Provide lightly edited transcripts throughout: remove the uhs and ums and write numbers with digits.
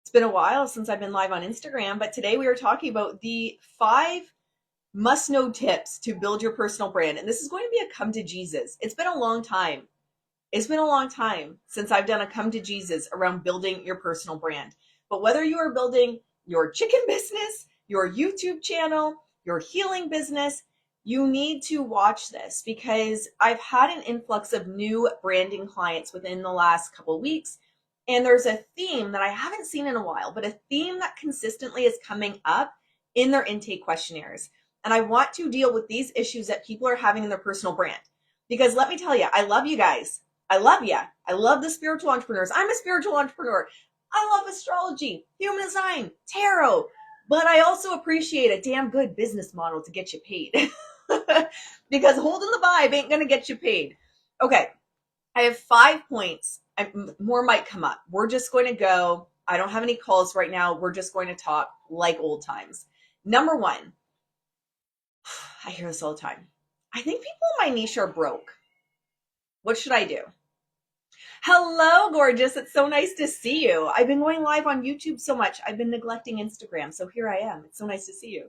It's been a while since I've been live on Instagram, but today we are talking about the 5 must-know tips to build your personal brand. And this is going to be a come to Jesus. It's been a long time. It's been a long time since I've done a come to Jesus around building your personal brand. But whether you are building your chicken business, your YouTube channel, your healing business, you need to watch this because I've had an influx of new branding clients within the last couple of weeks. And there's a theme that I haven't seen in a while, but a theme that consistently is coming up in their intake questionnaires. And I want to deal with these issues that people are having in their personal brand. Because let me tell you, I love you guys. I love you. I love the spiritual entrepreneurs. I'm a spiritual entrepreneur. I love astrology, human design, tarot, but I also appreciate a damn good business model to get you paid. Because holding the vibe ain't going to get you paid. Okay, I have 5 points. More might come up. We're just going to go. I don't have any calls right now. We're just going to talk like old times. Number one, I hear this all the time. I think people in my niche are broke. What should I do? Hello, gorgeous. It's so nice to see you. I've been going live on YouTube so much. I've been neglecting Instagram. So here I am. It's so nice to see you.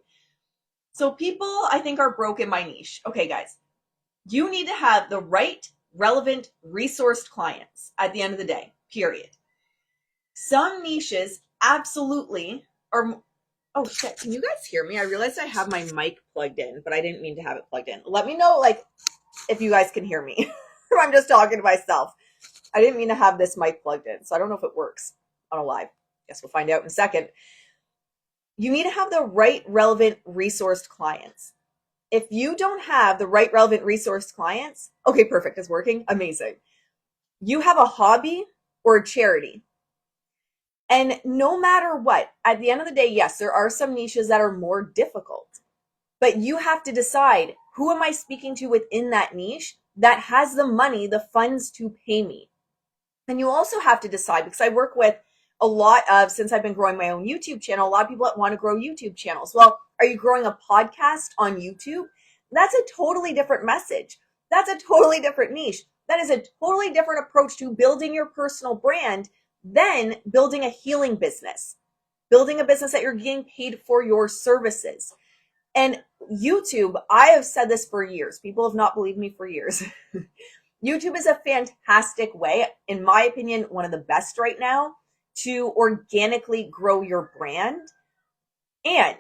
So people, I think, are broke in my niche. Okay, guys, you need to have the right, relevant, resourced clients at the end of the day, period. Some niches absolutely are. Oh shit, can you guys hear me? I realized I have my mic plugged in, but I didn't mean to have it plugged in. Let me know, like, if you guys can hear me. Or I'm just talking to myself. I didn't mean to have this mic plugged in, so I don't know if it works on a live. Guess we'll find out in a second. You need to have the right, relevant, resourced clients. If you don't have the right, relevant, resourced clients, okay, perfect, it's working, amazing. You have a hobby or a charity. And no matter what, at the end of the day, yes, there are some niches that are more difficult, but you have to decide, who am I speaking to within that niche that has the money, the funds to pay me? And you also have to decide, because I work with a lot of, since I've been growing my own YouTube channel, a lot of people that want to grow YouTube channels. Well, are you growing a podcast on YouTube? That's a totally different message. That's a totally different niche. That is a totally different approach to building your personal brand than building a healing business, building a business that you're getting paid for your services. And YouTube, I have said this for years. People have not believed me for years. YouTube is a fantastic way, in my opinion, one of the best right now, to organically grow your brand. And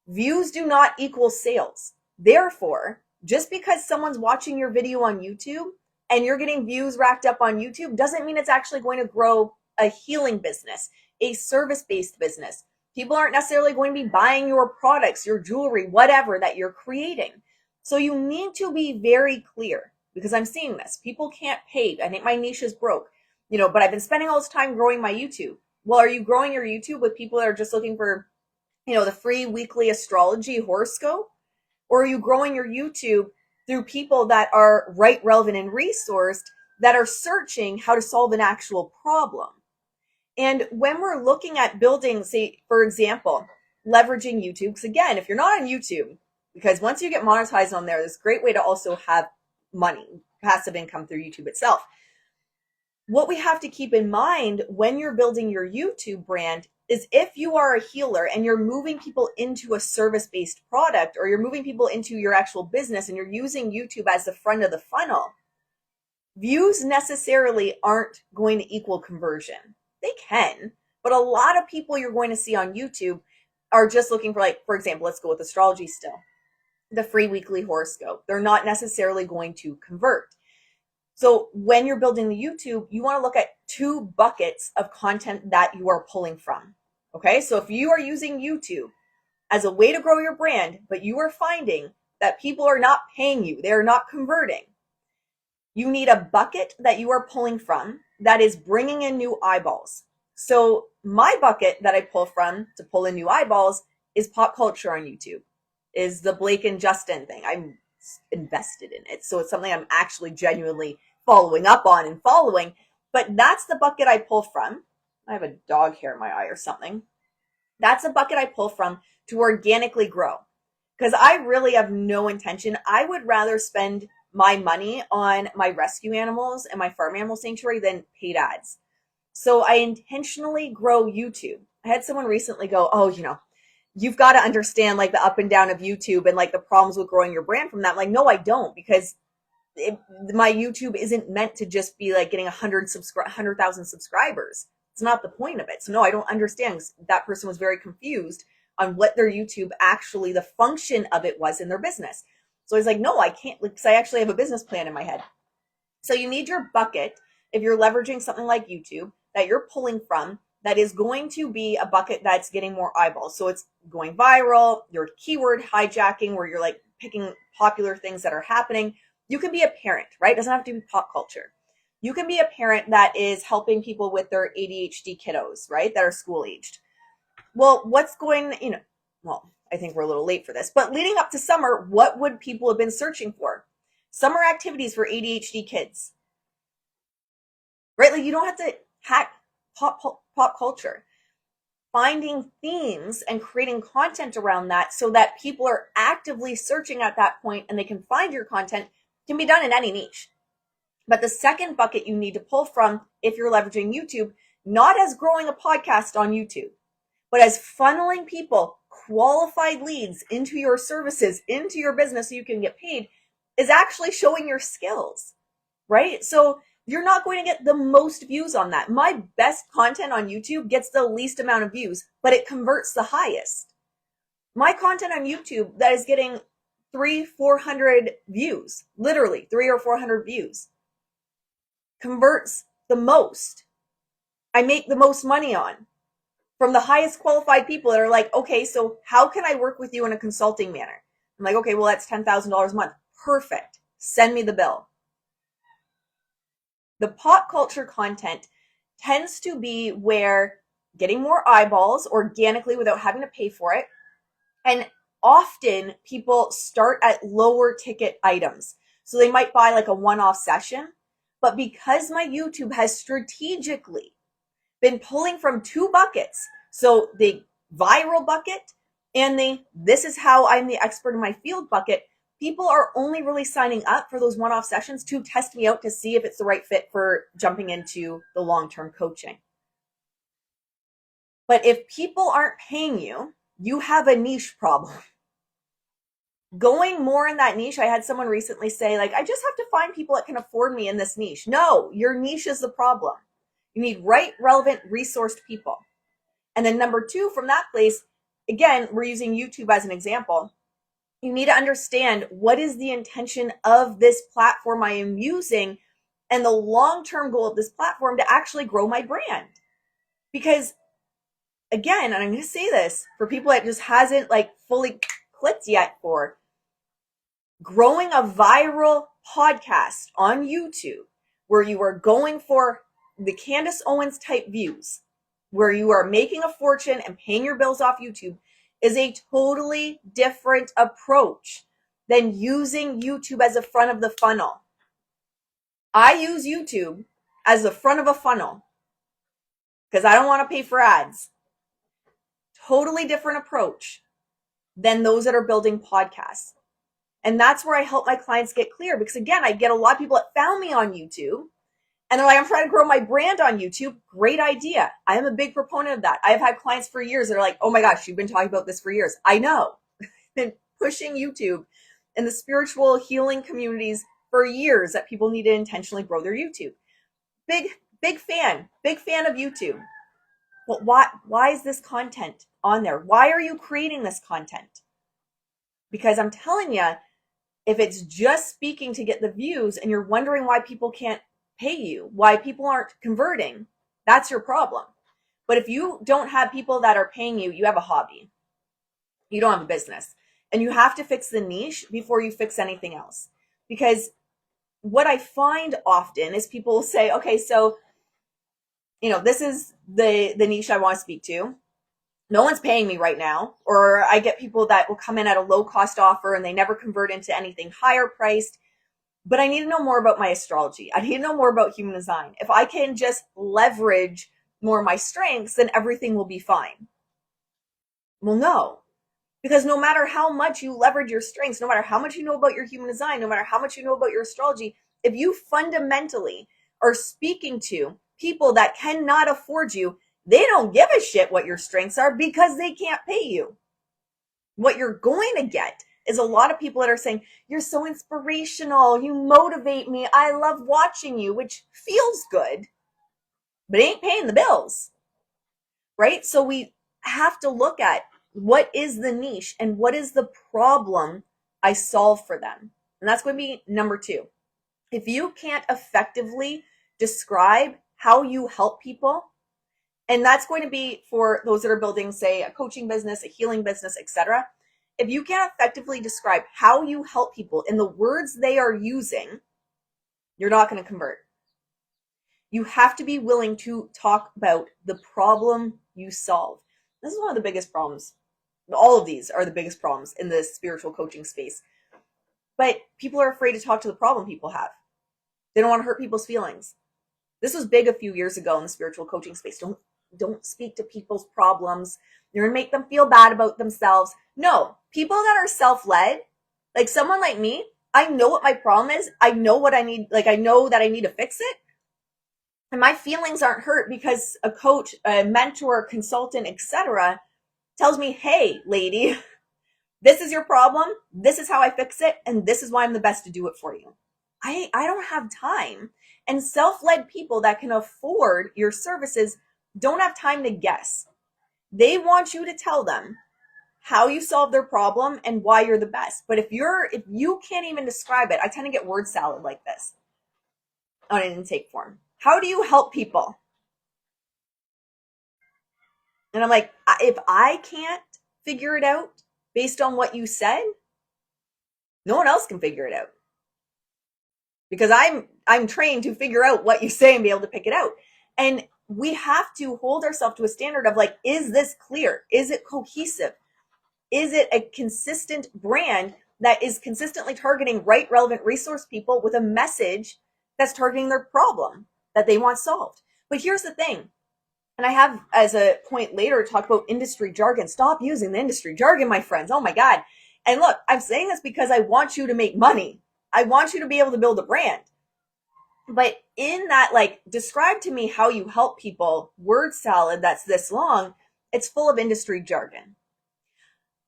views do not equal sales. Therefore, just because someone's watching your video on YouTube and you're getting views racked up on YouTube doesn't mean it's actually going to grow a healing business, a service-based business. People aren't necessarily going to be buying your products, your jewelry, whatever that you're creating. So you need to be very clear, because I'm seeing this. People can't pay. I think my niche is broke, but I've been spending all this time growing my YouTube. Well, are you growing your YouTube with people that are just looking for, the free weekly astrology horoscope? Or are you growing your YouTube through people that are right, relevant, and resourced, that are searching how to solve an actual problem? And when we're looking at building, say, for example, leveraging YouTube, because again, if you're not on YouTube, because once you get monetized on there, there's a great way to also have money, passive income through YouTube itself. What we have to keep in mind when you're building your YouTube brand is, if you are a healer and you're moving people into a service-based product, or you're moving people into your actual business and you're using YouTube as the front of the funnel, views necessarily aren't going to equal conversion. They can, but a lot of people you're going to see on YouTube are just looking for, like, for example, let's go with astrology still, the free weekly horoscope. They're not necessarily going to convert. So when you're building the YouTube, you want to look at 2 buckets of content that you are pulling from. Okay, so if you are using YouTube as a way to grow your brand, but you are finding that people are not paying you, they're not converting, you need a bucket that you are pulling from that is bringing in new eyeballs. So my bucket that I pull from to pull in new eyeballs is pop culture on YouTube, is the Blake and Justin thing. I'm invested in it. So it's something I'm actually genuinely following up on and following. But that's the bucket I pull from. I have a dog hair in my eye or something. That's a bucket I pull from to organically grow. Because I really have no intention. I would rather spend my money on my rescue animals and my farm animal sanctuary than paid ads. So I intentionally grow YouTube. I had someone recently go, oh, you've got to understand like the up and down of YouTube and like the problems with growing your brand from that. I'm like, no, I don't, because my YouTube isn't meant to just be like getting 100,000 subscribers. It's not the point of it. So no, I don't understand. That person was very confused on what their YouTube actually, the function of it was in their business. So I was like, no, I can't, because I actually have a business plan in my head. So you need your bucket if you're leveraging something like YouTube that you're pulling from, that is going to be a bucket that's getting more eyeballs. So it's going viral, your keyword hijacking, where you're like picking popular things that are happening. You can be a parent, right? It doesn't have to be pop culture. You can be a parent that is helping people with their ADHD kiddos, right? That are school aged. Well, I think we're a little late for this, but leading up to summer, what would people have been searching for? Summer activities for ADHD kids, right? Like, you don't have to hack pop culture. Finding themes and creating content around that so that people are actively searching at that point and they can find your content can be done in any niche. But the second bucket you need to pull from, if you're leveraging YouTube, not as growing a podcast on YouTube, but as funneling people, qualified leads into your services, into your business so you can get paid, is actually showing your skills, right? So you're not going to get the most views on that. My best content on YouTube gets the least amount of views, but it converts the highest. My content on YouTube that is getting 300-400 views, literally 300 or 400 views, converts the most. I make the most money on, from the highest qualified people that are like, okay, so how can I work with you in a consulting manner? I'm like, okay, well, that's $10,000 a month. Perfect. Send me the bill. The pop culture content tends to be where getting more eyeballs organically without having to pay for it. And often people start at lower ticket items. So they might buy like a one-off session. But because my YouTube has strategically been pulling from two buckets, so the viral bucket and the this is how I'm the expert in my field bucket, people are only really signing up for those one-off sessions to test me out to see if it's the right fit for jumping into the long-term coaching. But if people aren't paying you, you have a niche problem. Going more in that niche, I had someone recently say, like, I just have to find people that can afford me in this niche. No, your niche is the problem. You need right, relevant, resourced people. And then number two, from that place, again, we're using YouTube as an example. You need to understand what is the intention of this platform I am using and the long-term goal of this platform to actually grow my brand. Because again, and I'm going to say this for people that just hasn't like fully clicked yet, for growing a viral podcast on YouTube where you are going for the Candace Owens type views, where you are making a fortune and paying your bills off YouTube, is a totally different approach than using YouTube as a front of the funnel. I use YouTube as the front of a funnel because I don't want to pay for ads. Totally different approach than those that are building podcasts. And that's where I help my clients get clear, because again, I get a lot of people that found me on YouTube and they're like, I'm trying to grow my brand on YouTube. Great idea. I am a big proponent of that. I've had clients for years that are like, oh my gosh, you've been talking about this for years. I know. Been pushing YouTube and the spiritual healing communities for years that people need to intentionally grow their YouTube. Big fan of YouTube. But why is this content on there? Why are you creating this content? Because I'm telling you, if it's just speaking to get the views and you're wondering why people can't pay you, why people aren't converting, that's your problem. But if you don't have people that are paying you, you have a hobby. You don't have a business. And you have to fix the niche before you fix anything else. Because what I find often is people will say, okay, so, this is the niche I want to speak to. No one's paying me right now. Or I get people that will come in at a low cost offer and they never convert into anything higher priced. But I need to know more about my astrology. I need to know more about human design. If I can just leverage more of my strengths, then everything will be fine. Well, no. Because no matter how much you leverage your strengths, no matter how much you know about your human design, no matter how much you know about your astrology, if you fundamentally are speaking to people that cannot afford you, they don't give a shit what your strengths are because they can't pay you. What you're going to get is a lot of people that are saying, you're so inspirational, you motivate me, I love watching you, which feels good, but it ain't paying the bills, right? So we have to look at what is the niche and what is the problem I solve for them. And that's going to be number 2. If you can't effectively describe how you help people, and that's going to be for those that are building, say, a coaching business, a healing business, etc. If you can't effectively describe how you help people in the words they are using, you're not going to convert. You have to be willing to talk about the problem you solve. This is one of the biggest problems. All of these are the biggest problems in the spiritual coaching space. But people are afraid to talk to the problem people have. They don't want to hurt people's feelings. This was big a few years ago in the spiritual coaching space. Don't speak to people's problems. You're going to make them feel bad about themselves. No, people that are self-led, like someone like me, I know what my problem is. I know what I need. Like I know that I need to fix it. And my feelings aren't hurt because a coach, a mentor, consultant, etc. tells me, hey, lady, this is your problem. This is how I fix it. And this is why I'm the best to do it for you. I don't have time. And self-led people that can afford your services don't have time to guess. They want you to tell them how you solve their problem and why you're the best. But if you can't even describe it, I tend to get word salad like this on an intake form. How do you help people? And I'm like, if I can't figure it out based on what you said, no one else can figure it out. Because I'm trained to figure out what you say and be able to pick it out. And we have to hold ourselves to a standard of like, is this clear? Is it cohesive? Is it a consistent brand that is consistently targeting right, relevant resource people with a message that's targeting their problem that they want solved? But here's the thing. And I have as a point later talk about industry jargon. Stop using the industry jargon, my friends. Oh my God. And look, I'm saying this because I want you to make money. I want you to be able to build a brand. But in that, like, describe to me how you help people word salad that's this long, it's full of industry jargon.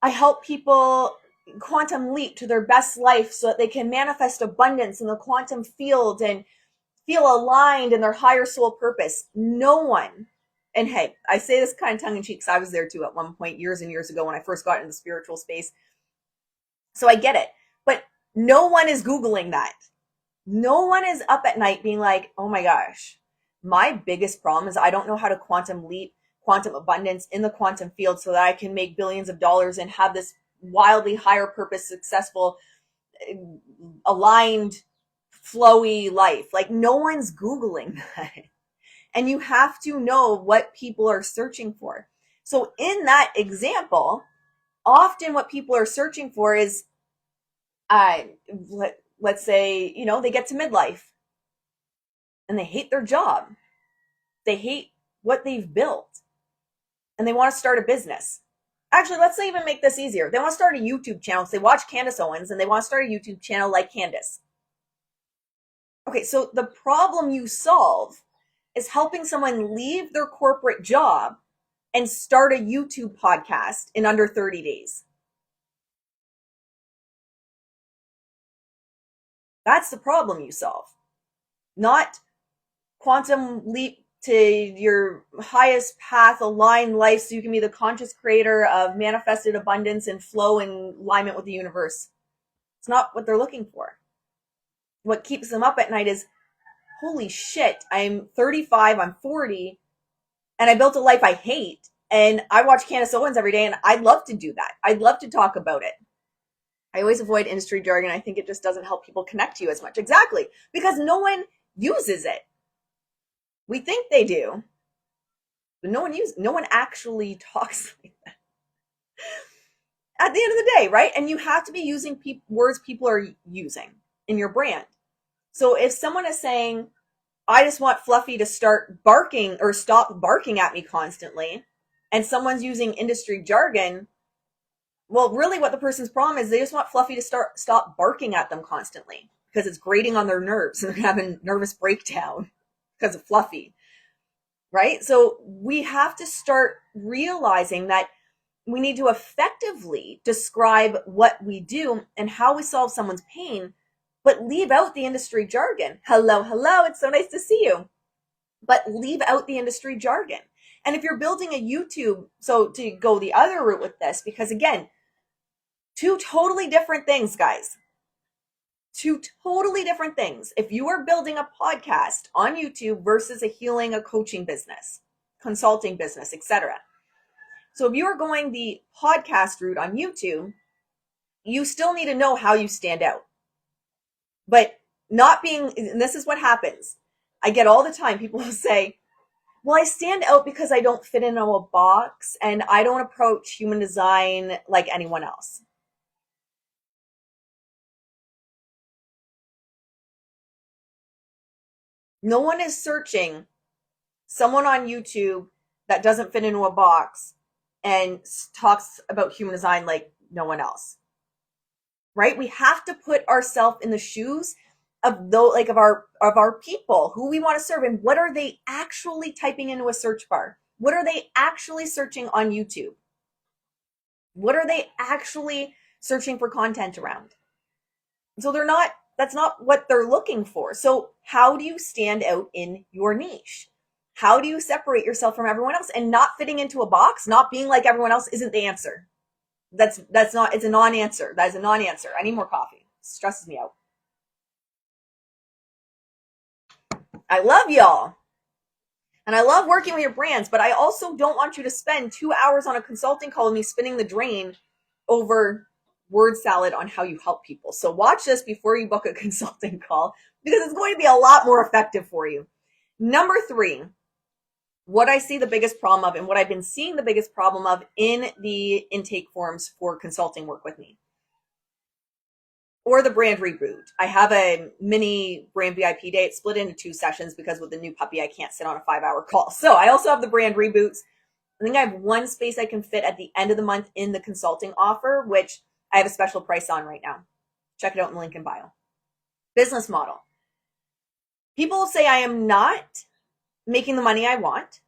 I help people quantum leap to their best life so that they can manifest abundance in the quantum field and feel aligned in their higher soul purpose. No one, and hey, I say this kind of tongue in cheek because I was there too at one point years and years ago when I first got into the spiritual space. So I get it. But no one is Googling that. No one is up at night being like, oh my gosh, my biggest problem is I don't know how to quantum leap, quantum abundance in the quantum field so that I can make billions of dollars and have this wildly higher purpose, successful, aligned, flowy life. Like no one's Googling that. And you have to know what people are searching for. So in that example, often what people are searching for is, let's say, they get to midlife and they hate their job. They hate what they've built and they want to start a business. Actually, let's even make this easier. They want to start a YouTube channel. So they watch Candace Owens and they want to start a YouTube channel like Candace. Okay, so the problem you solve is helping someone leave their corporate job and start a YouTube podcast in under 30 days. That's the problem you solve. Not quantum leap to your highest path, align life so you can be the conscious creator of manifested abundance and flow in alignment with the universe. It's not what they're looking for. What keeps them up at night is, holy shit, I'm 35, I'm 40, and I built a life I hate, and I watch Candace Owens every day, and I'd love to do that. I'd love to talk about it. I always avoid industry jargon. I think it just doesn't help people connect to you as much. Exactly. Because no one uses it. We think they do, but no one actually talks like that. At the end of the day, right? And you have to be using words people are using in your brand. So if someone is saying, I just want Fluffy to start barking or stop barking at me constantly, and someone's using industry jargon, well, really what the person's problem is, they just want Fluffy to stop barking at them constantly because it's grating on their nerves and they're having nervous breakdown because of Fluffy. right? So we have to start realizing that we need to effectively describe what we do and how we solve someone's pain, but leave out the industry jargon. Hello, hello, it's so nice to see you. But leave out the industry jargon. And if you're building a YouTube, so to go the other route with this, because again, two totally different things, guys. Two totally different things. If you are building a podcast on YouTube versus a healing, a coaching business, consulting business, etc. So if you are going the podcast route on YouTube, you still need to know how you stand out. But not being, and this is what happens. I get all the time, people will say, well, I stand out because I don't fit into a box and I don't approach human design like anyone else. No one is searching someone on YouTube that doesn't fit into a box and talks about human design like no one else. Right? We have to put ourselves in the shoes of our people who we want to serve, and what are they actually typing into a search bar? What are they actually searching on YouTube? What are they actually searching for content around? So that's not what they're looking for. So how do you stand out in your niche? How do you separate yourself from everyone else? And not fitting into a box, not being like everyone else isn't the answer. That's not, it's a non-answer. That is a non-answer. I need more coffee. It stresses me out. I love y'all. And I love working with your brands, but I also don't want you to spend 2 hours on a consulting call with me spinning the drain over word salad on how you help people. So watch this before you book a consulting call, because it's going to be a lot more effective for you. Number 3, what I see the biggest problem of, and what I've been seeing the biggest problem of in the intake forms for consulting work with me, or the brand reboot. I have a mini brand VIP day. It's split into 2 sessions because with the new puppy, I can't sit on a 5-hour call. So I also have the brand reboots. I think I have 1 space I can fit at the end of the month in the consulting offer, which I have a special price on right now. Check it out in the link in bio. Business model. People say I am not making the money I want.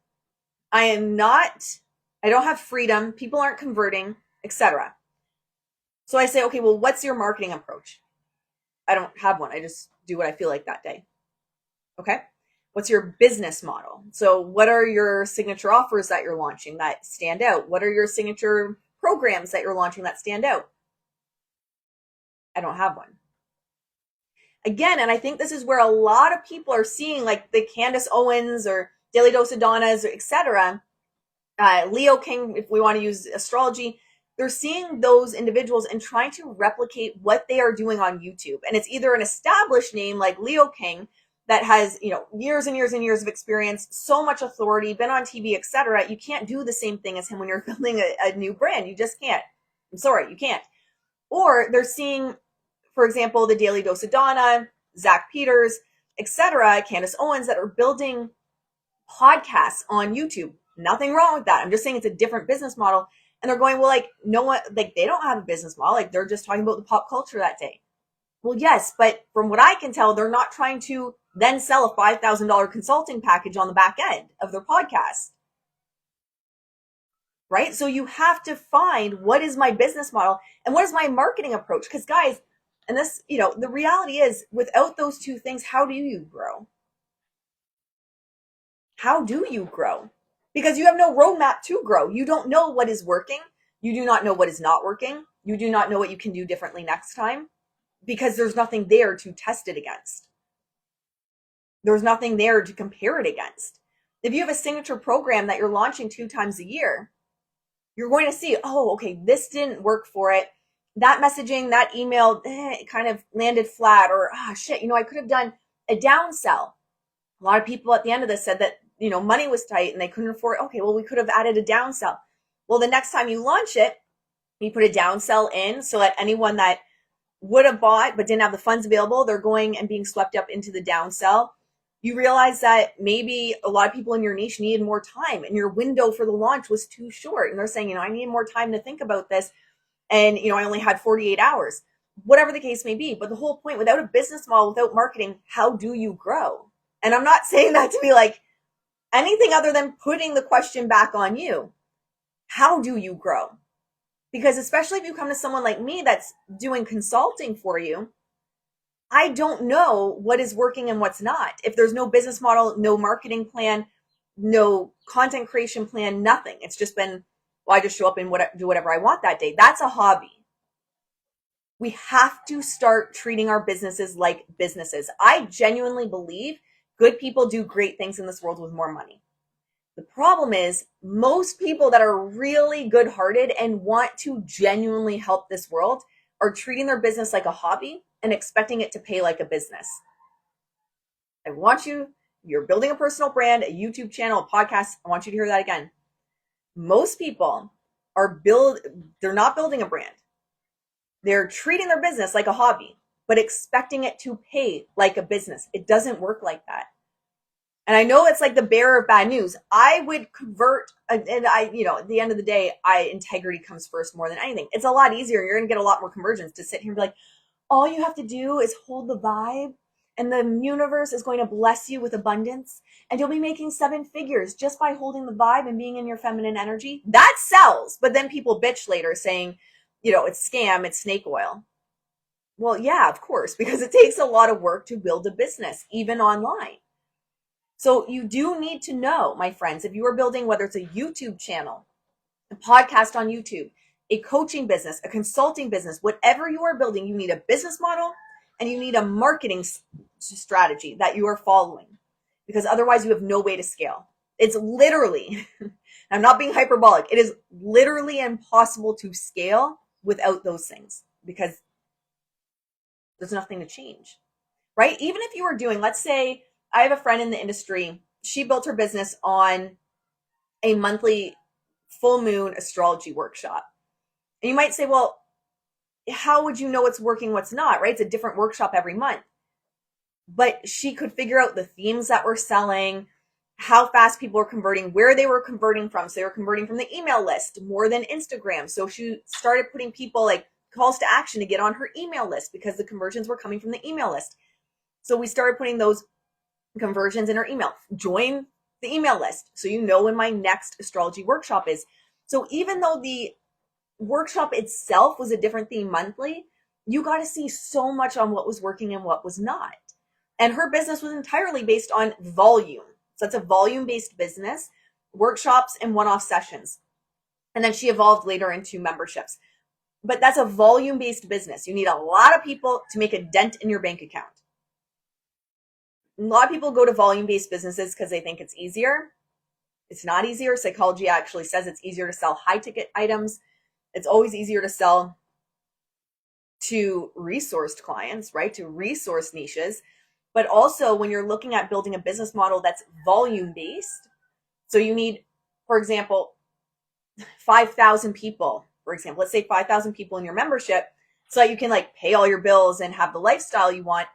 I don't have freedom. People aren't converting, etc. So I say, okay, well, what's your marketing approach? I don't have one. I just do what I feel like that day. Okay. What's your business model? So what are your signature offers that you're launching that stand out? What are your signature programs that you're launching that stand out? I don't have one. Again, and I think this is where a lot of people are seeing, like the Candace Owens or Daily Dose of Donnas, etc. Leo King, if we want to use astrology, they're seeing those individuals and trying to replicate what they are doing on YouTube. And it's either an established name like Leo King that has, years and years and years of experience, so much authority, been on TV, etc. You can't do the same thing as him when you're building a new brand. You just can't. I'm sorry, you can't. Or they're seeing, for example, the Daily Dose of Donna, Zach Peters, etc., Candace Owens, that are building podcasts on YouTube. Nothing wrong with that. I'm just saying it's a different business model. And they're going, well, like, no one, like, they don't have a business model. Like, they're just talking about the pop culture that day. Well, yes, but from what I can tell, they're not trying to then sell a $5,000 consulting package on the back end of their podcast. Right? So you have to find, what is my business model and what is my marketing approach? Because guys, and this, the reality is, without those 2 things, how do you grow? How do you grow? Because you have no roadmap to grow. You don't know what is working. You do not know what is not working. You do not know what you can do differently next time, because there's nothing there to test it against. There's nothing there to compare it against. If you have a signature program that you're launching 2 times a year, you're going to see, oh, okay, this didn't work for it. That messaging, that email, it kind of landed flat, or, shit, I could have done a downsell. A lot of people at the end of this said that, money was tight and they couldn't afford, okay, well, we could have added a downsell. Well, the next time you launch it, you put a downsell in so that anyone that would have bought but didn't have the funds available, they're going and being swept up into the downsell. You realize that maybe a lot of people in your niche needed more time and your window for the launch was too short. And they're saying, I need more time to think about this. And, I only had 48 hours, whatever the case may be. But the whole point, without a business model, without marketing, how do you grow? And I'm not saying that to be like, anything other than putting the question back on you. How do you grow? Because especially if you come to someone like me that's doing consulting for you, I don't know what is working and what's not. If there's no business model, no marketing plan, no content creation plan, nothing. It's just been, well, I just show up and do whatever I want that day. That's a hobby. We have to start treating our businesses like businesses. I genuinely believe good people do great things in this world with more money. The problem is most people that are really good-hearted and want to genuinely help this world are treating their business like a hobby and expecting it to pay like a business. I want you, you're building a personal brand, a YouTube channel, a podcast. I want you to hear that again. Most people they're not building a brand. They're treating their business like a hobby, but expecting it to pay like a business. It doesn't work like that. And I know it's like the bearer of bad news. I would convert, and at the end of the day, integrity comes first more than anything. It's a lot easier. You're going to get a lot more conversions to sit here and be like, all you have to do is hold the vibe and the universe is going to bless you with abundance and you'll be making 7 figures just by holding the vibe and being in your feminine energy. That sells. But then people bitch later saying, it's scam, it's snake oil. Well, yeah, of course, because it takes a lot of work to build a business, even online. So you do need to know, my friends, if you are building, whether it's a YouTube channel, a podcast on YouTube, a coaching business, a consulting business, whatever you are building, you need a business model and you need a marketing strategy that you are following, because otherwise you have no way to scale. It's literally, I'm not being hyperbolic, it is literally impossible to scale without those things because there's nothing to change, right? Even if you were doing, let's say, I have a friend in the industry, she built her business on a monthly full moon astrology workshop. And you might say, well, how would you know what's working, what's not, right? It's a different workshop every month. But she could figure out the themes that were selling, how fast people were converting, where they were converting from. So they were converting from the email list more than Instagram. So she started putting people like calls to action to get on her email list because the conversions were coming from the email list. So we started putting those conversions in her email. Join the email list so you know when my next astrology workshop is. So even though the workshop itself was a different theme monthly, you got to see so much on what was working and what was not. And her business was entirely based on volume. So it's a volume-based business, workshops and one-off sessions. And then she evolved later into memberships. But that's a volume-based business. You need a lot of people to make a dent in your bank account. A lot of people go to volume-based businesses because they think it's easier. It's not easier. Psychology actually says it's easier to sell high-ticket items. It's always easier to sell to resourced clients, right? To resource niches. But also when you're looking at building a business model that's volume-based, so you need, for example, 5,000 people, for example, let's say 5,000 people in your membership so that you can like pay all your bills and have the lifestyle you want.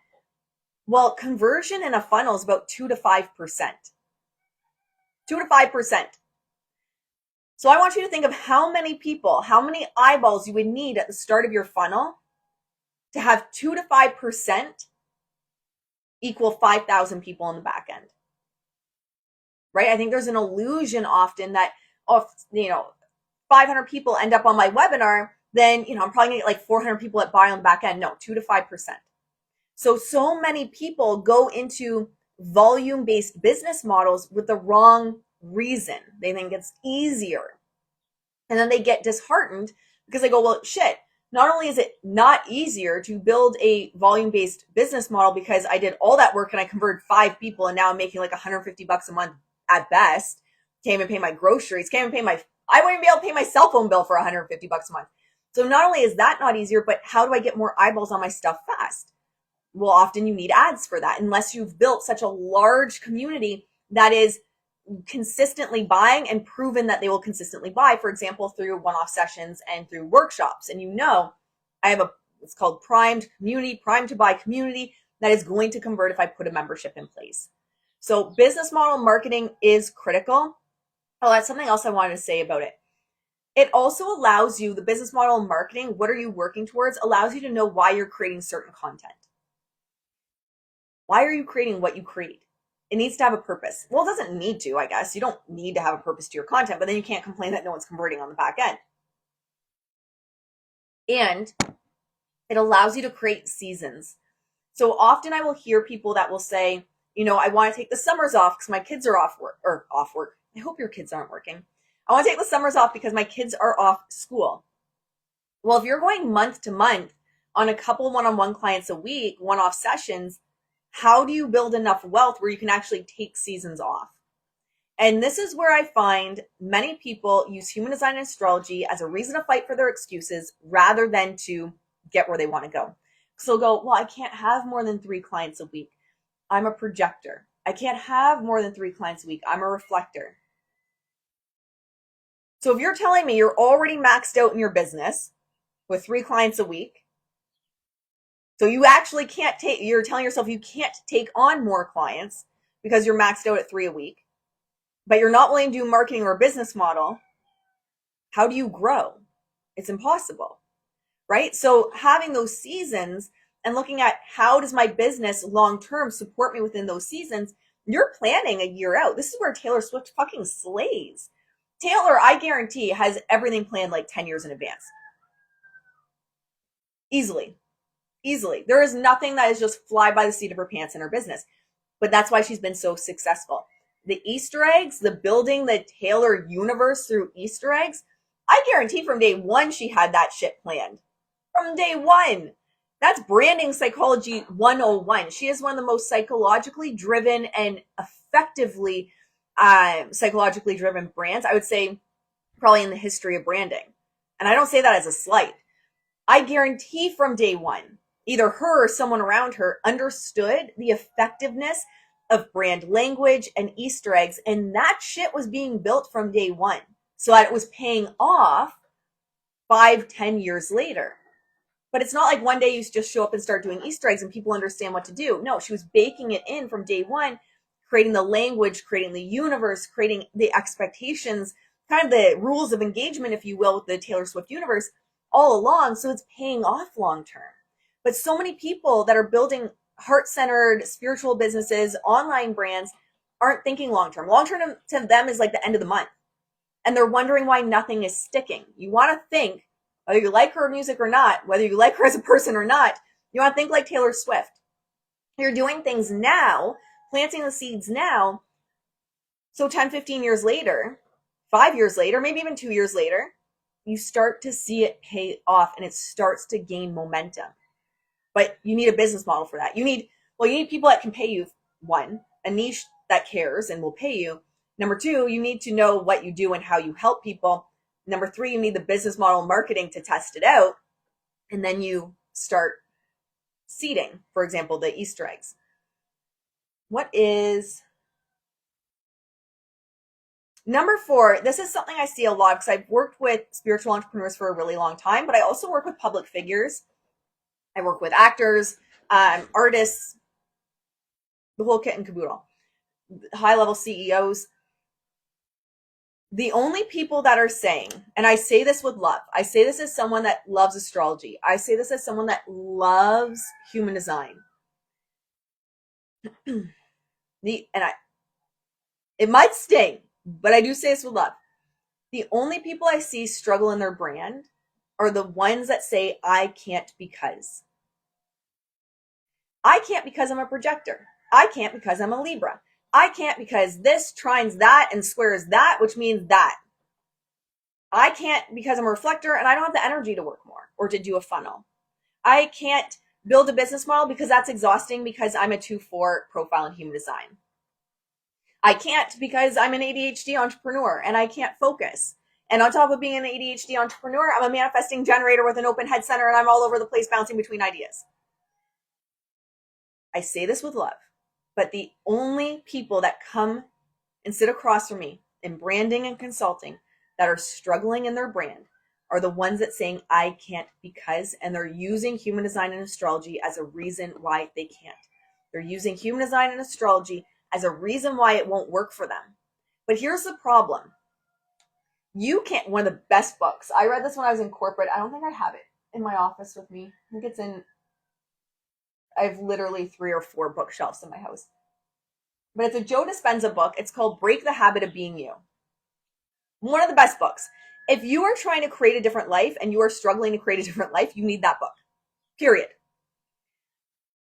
Well, conversion in a funnel is about 2 to 5%. 2 to 5%. So I want you to think of how many people, how many eyeballs you would need at the start of your funnel to have 2 to 5% equal 5,000 people on the back end. Right? I think there's an illusion often that, 500 people end up on my webinar, then, I'm probably gonna get like 400 people that buy on the back end. No, 2 to 5%. So many people go into volume-based business models with the wrong reason. They think it's easier. And then they get disheartened because they go, well, shit, not only is it not easier to build a volume-based business model because I did all that work and I converted 5 people and now I'm making like $150 a month at best. Can't even pay my groceries. I wouldn't even be able to pay my cell phone bill for $150 a month. So not only is that not easier, but how do I get more eyeballs on my stuff fast? Well, often you need ads for that unless you've built such a large community that is consistently buying and proven that they will consistently buy, for example, through one-off sessions and through workshops. And I have it's called primed community, primed to buy community that is going to convert if I put a membership in place. So business model marketing is critical. Oh, that's something else I wanted to say about it. It also allows you, the business model and marketing, what are you working towards, allows you to know why you're creating certain content. Why are you creating what you create? It needs to have a purpose. Well, it doesn't need to, I guess. You don't need to have a purpose to your content, but then you can't complain that no one's converting on the back end. And it allows you to create seasons. So often I will hear people that will say, I want to take the summers off because my kids are off work. I hope your kids aren't working. I want to take the summers off because my kids are off school. Well, if you're going month to month on a couple one-on-one clients a week, one-off sessions, how do you build enough wealth where you can actually take seasons off? And this is where I find many people use human design and astrology as a reason to fight for their excuses rather than to get where they want to go. So they'll go, well, I can't have more than 3 clients a week. I'm a projector. I can't have more than 3 clients a week. I'm a reflector. So if you're telling me you're already maxed out in your business with 3 clients a week, so you actually you're telling yourself you can't take on more clients because you're maxed out at 3 a week, but you're not willing to do marketing or a business model, how do you grow? It's impossible, right? So having those seasons and looking at how does my business long-term support me within those seasons, you're planning a year out. This is where Taylor Swift fucking slays. Taylor, I guarantee, has everything planned like 10 years in advance. Easily. There is nothing that is just fly by the seat of her pants in her business. But that's why she's been so successful. The Easter eggs, the building the Taylor universe through Easter eggs, I guarantee from day one she had that shit planned. From day one. That's branding psychology 101. She is one of the most psychologically driven and effectively psychologically driven brands, I would say, probably in the history of branding. And I don't say that as a slight. I guarantee from day one, either her or someone around her understood the effectiveness of brand language and Easter eggs, and that shit was being built from day one so that it was paying off 5-10 years later. But it's not like one day you just show up and start doing Easter eggs and people understand what to do. No, she was baking it in from day one, creating the language, creating the universe, creating the expectations, kind of the rules of engagement, if you will, with the Taylor Swift universe all along. So it's paying off long term. But so many people that are building heart-centered spiritual businesses, online brands, aren't thinking long term. Long term to them is like the end of the month. And they're wondering why nothing is sticking. You want to think, whether you like her music or not, whether you like her as a person or not, you want to think like Taylor Swift. You're doing things now, planting the seeds now. So 10, 15 years later, 5 years later, maybe even 2 years later, you start to see it pay off and it starts to gain momentum. But you need a business model for that. You need people that can pay you, one, a niche that cares and will pay you. Number 2, you need to know what you do and how you help people. Number 3, you need the business model marketing to test it out. And then you start seeding, for example, the Easter eggs. What is number 4? This is something I see a lot because I've worked with spiritual entrepreneurs for a really long time, but I also work with public figures. I work with actors, artists, the whole kit and caboodle, high-level CEOs. The only people that are saying, and I say this with love, I say this as someone that loves astrology. I say this as someone that loves human design. It might sting, but I do say this with love. The only people I see struggle in their brand are the ones that say, I can't because. I can't because I'm a projector. I can't because I'm a Libra. I can't because this trines that and squares that, which means that. I can't because I'm a reflector and I don't have the energy to work more or to do a funnel. I can't build a business model because that's exhausting because I'm a 2-4 profile in human design. I can't because I'm an ADHD entrepreneur and I can't focus. And on top of being an ADHD entrepreneur, I'm a manifesting generator with an open head center and I'm all over the place bouncing between ideas. I say this with love, but the only people that come and sit across from me in branding and consulting that are struggling in their brand are the ones that saying I can't because, and they're using human design and astrology as a reason why they can't. They're using human design and astrology as a reason why it won't work for them. But here's the problem. You can't, one of the best books. I read this when I was in corporate. I don't think I have it in my office with me. I think it's in, I have literally 3 or 4 bookshelves in my house. but it's a Joe Dispenza book. It's called Break the Habit of Being You. One of the best books. If you are trying to create a different life and you are struggling to create a different life, you need that book. Period.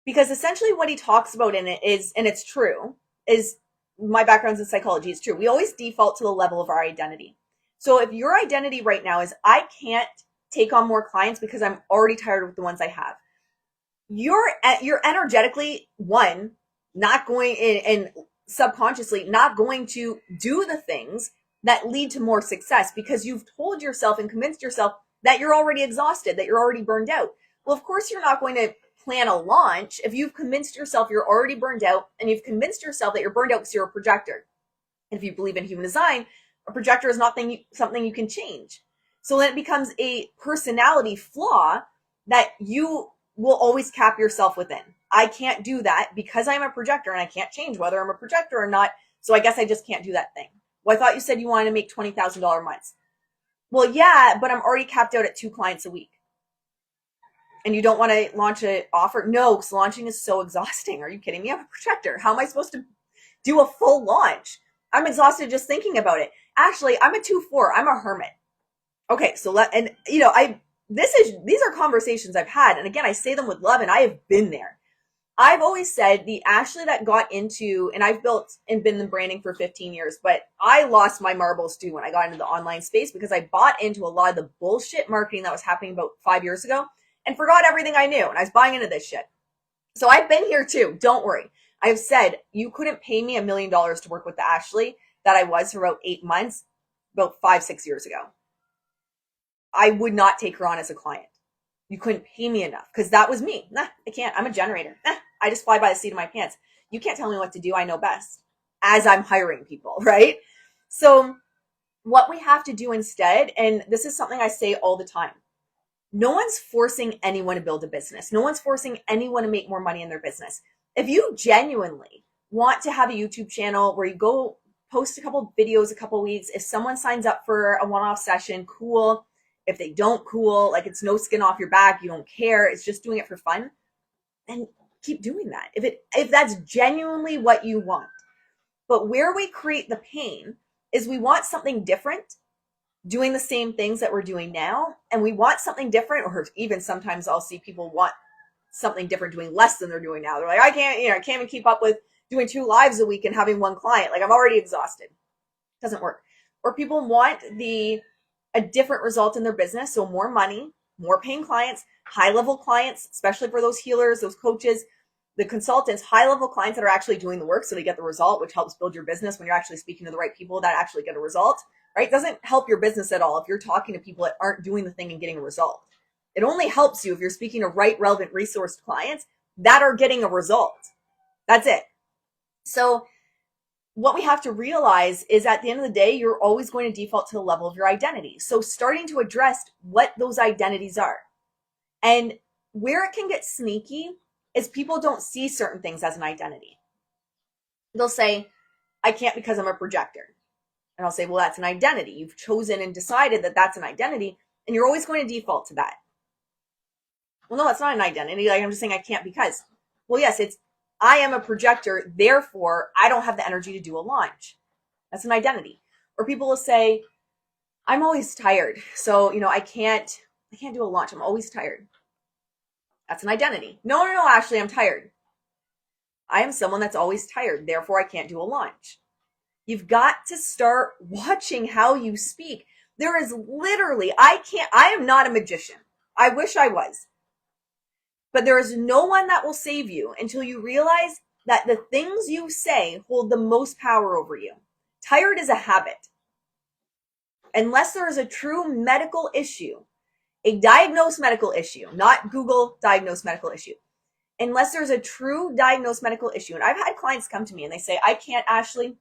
Because essentially what he talks about in it is, and it's true, is my background's in psychology, it's true. We always default to the level of our identity. So if your identity right now is, I can't take on more clients because I'm already tired with the ones I have, you're energetically, one, not going and subconsciously not going to do the things that lead to more success because you've told yourself and convinced yourself that you're already exhausted, that you're already burned out. Well, of course, you're not going to plan a launch if you've convinced yourself you're already burned out and you've convinced yourself that you're burned out because you're a projector. And if you believe in human design, a projector is not something you can change. So then it becomes a personality flaw that you will always cap yourself within. I can't do that because I'm a projector and I can't change whether I'm a projector or not. So I guess I just can't do that thing. Well, I thought you said you wanted to make $20,000 months. Well, yeah, but I'm already capped out at 2 clients a week. And you don't want to launch an offer? No, because launching is so exhausting. Are you kidding me? I'm a projector. How am I supposed to do a full launch? I'm exhausted just thinking about it. Actually, I'm a 2-4. I'm a hermit. Okay, so these are conversations I've had. And again, I say them with love and I have been there. I've always said the Ashley that got into, and I've built and been in branding for 15 years, but I lost my marbles too when I got into the online space because I bought into a lot of the bullshit marketing that was happening about 5 years ago and forgot everything I knew. And I was buying into this shit. So I've been here too. Don't worry. I've said you couldn't pay me $1 million to work with the Ashley that I was for about 8 months, about 5-6 years ago. I would not take her on as a client. You couldn't pay me enough because that was me. Nah, I can't. I'm a generator. Nah, I just fly by the seat of my pants. You can't tell me what to do. I know best as I'm hiring people, right? So what we have to do instead, and this is something I say all the time, no one's forcing anyone to build a business. No one's forcing anyone to make more money in their business. If you genuinely want to have a YouTube channel where you go post a couple videos a couple weeks, if someone signs up for a one-off session, cool. If they don't, cool. Like it's no skin off your back. You don't care. It's just doing it for fun. Then keep doing that. If that's genuinely what you want. But where we create the pain is we want something different, doing the same things that we're doing now. And we want something different, or even sometimes I'll see people want something different, doing less than they're doing now. They're like, I can't even keep up with doing 2 lives a week and having 1 client. Like I'm already exhausted. Doesn't work. Or people want a different result in their business. So more money, more paying clients, high level clients, especially for those healers, those coaches, the consultants, high level clients that are actually doing the work so they get the result, which helps build your business when you're actually speaking to the right people that actually get a result, right? It doesn't help your business at all if you're talking to people that aren't doing the thing and getting a result. It only helps you if you're speaking to right, relevant, resourced clients that are getting a result. That's it. So what we have to realize is at the end of the day, you're always going to default to the level of your identity. So starting to address what those identities are. And where it can get sneaky is people don't see certain things as an identity. They'll say, I can't because I'm a projector. And I'll say, well, that's an identity. You've chosen and decided that that's an identity, and you're always going to default to that. Well, no, that's not an identity. Like I'm just saying I can't because. Well, yes, I am a projector, therefore I don't have the energy to do a launch. That's an identity. Or people will say, I'm always tired. So, I can't do a launch. I'm always tired. That's an identity. No, Ashley, I'm tired. I am someone that's always tired. Therefore I can't do a launch. You've got to start watching how you speak. There is literally, I am not a magician. I wish I was. But there is no one that will save you until you realize that the things you say hold the most power over you. Tired is a habit. Unless there is a true medical issue, a diagnosed medical issue, not Google diagnosed medical issue. Unless there's a true diagnosed medical issue. And I've had clients come to me and they say, I can't, Ashley,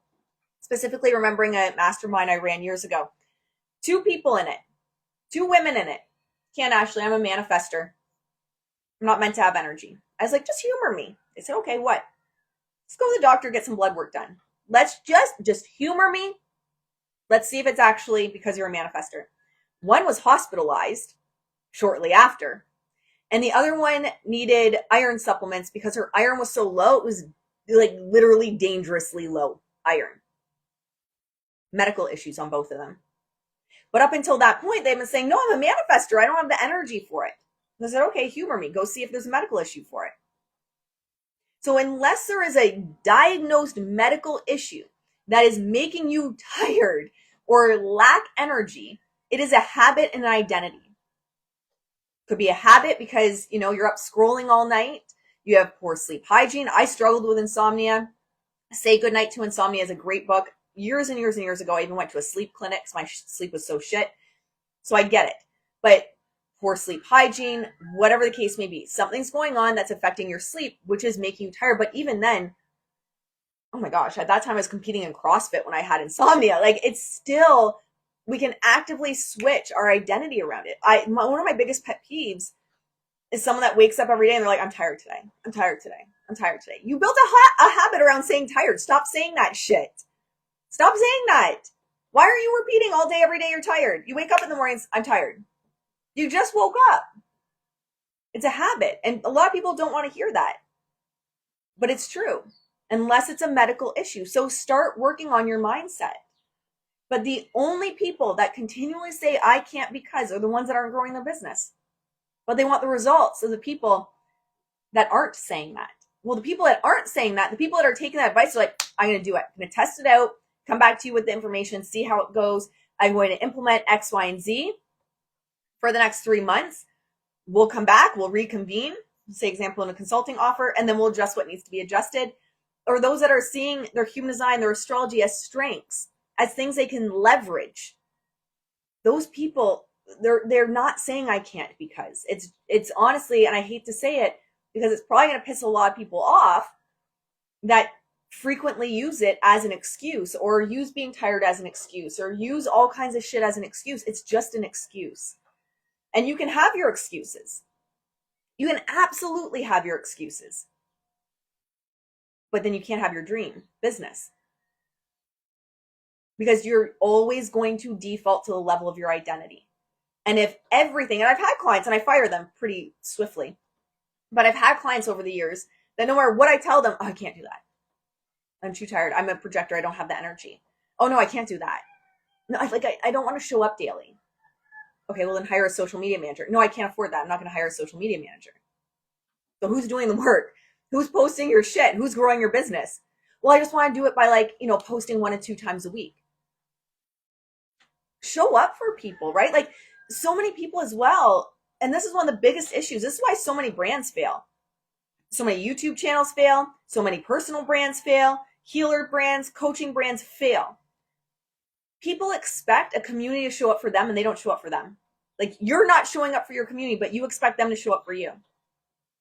specifically remembering a mastermind I ran years ago. 2 people in it, 2 women in it. Can't, Ashley, I'm a manifester. I'm not meant to have energy. I was like, just humor me. They said, okay, what? Let's go to the doctor, get some blood work done. Let's just humor me. Let's see if it's actually because you're a manifester. One was hospitalized shortly after. And the other one needed iron supplements because her iron was so low, it was like literally dangerously low iron. Medical issues on both of them. But up until that point, they've been saying, no, I'm a manifester. I don't have the energy for it. And I said, okay, humor me. Go see if there's a medical issue for it. So unless there is a diagnosed medical issue that is making you tired or lack energy, it is a habit and an identity. Could be a habit because, you're up scrolling all night. You have poor sleep hygiene. I struggled with insomnia. Say Goodnight to Insomnia is a great book. Years and years and years ago, I even went to a sleep clinic because my sleep was so shit. So I get it. But poor sleep hygiene, whatever the case may be, something's going on that's affecting your sleep, which is making you tired. But even then, oh my gosh, at that time I was competing in CrossFit when I had insomnia. Like, it's still, we can actively switch our identity around it. One of my biggest pet peeves is someone that wakes up every day and they're like, I'm tired today. I'm tired today. I'm tired today. You built a habit around saying tired. Stop saying that shit. Stop saying that. Why are you repeating all day, every day you're tired? You wake up in the mornings, I'm tired. You just woke up. It's a habit. And a lot of people don't want to hear that. But it's true. Unless it's a medical issue. So start working on your mindset. But the only people that continually say, I can't because, are the ones that aren't growing their business. But they want the results of the people that aren't saying that. Well, the people that aren't saying that, the people that are taking that advice are like, I'm going to do it. I'm going to test it out, come back to you with the information, see how it goes. I'm going to implement X, Y, and Z for the next 3 months. We'll come back, we'll reconvene, say example in a consulting offer, and then we'll adjust what needs to be adjusted. Or those that are seeing their human design, their astrology as strengths, as things they can leverage. Those people, they're not saying I can't because it's honestly, and I hate to say it, because it's probably going to piss a lot of people off that frequently use it as an excuse, or use being tired as an excuse, or use all kinds of shit as an excuse. It's just an excuse. And you can have your excuses. You can absolutely have your excuses. But then you can't have your dream business. Because you're always going to default to the level of your identity. And if everything, and I've had clients, and I fire them pretty swiftly, but I've had clients over the years that no matter what I tell them, oh, I can't do that. I'm too tired. I'm a projector. I don't have the energy. Oh no, I can't do that. No, I don't want to show up daily. Okay, well then hire a social media manager. No, I can't afford that. I'm not going to hire a social media manager. So who's doing the work? Who's posting your shit? Who's growing your business? Well, I just want to do it by posting 1 to 2 times a week. Show up for people, right? Like, so many people as well. And this is one of the biggest issues. This is why so many brands fail. So many YouTube channels fail. So many personal brands fail. Healer brands, coaching brands fail. People expect a community to show up for them and they don't show up for them. Like, you're not showing up for your community, but you expect them to show up for you.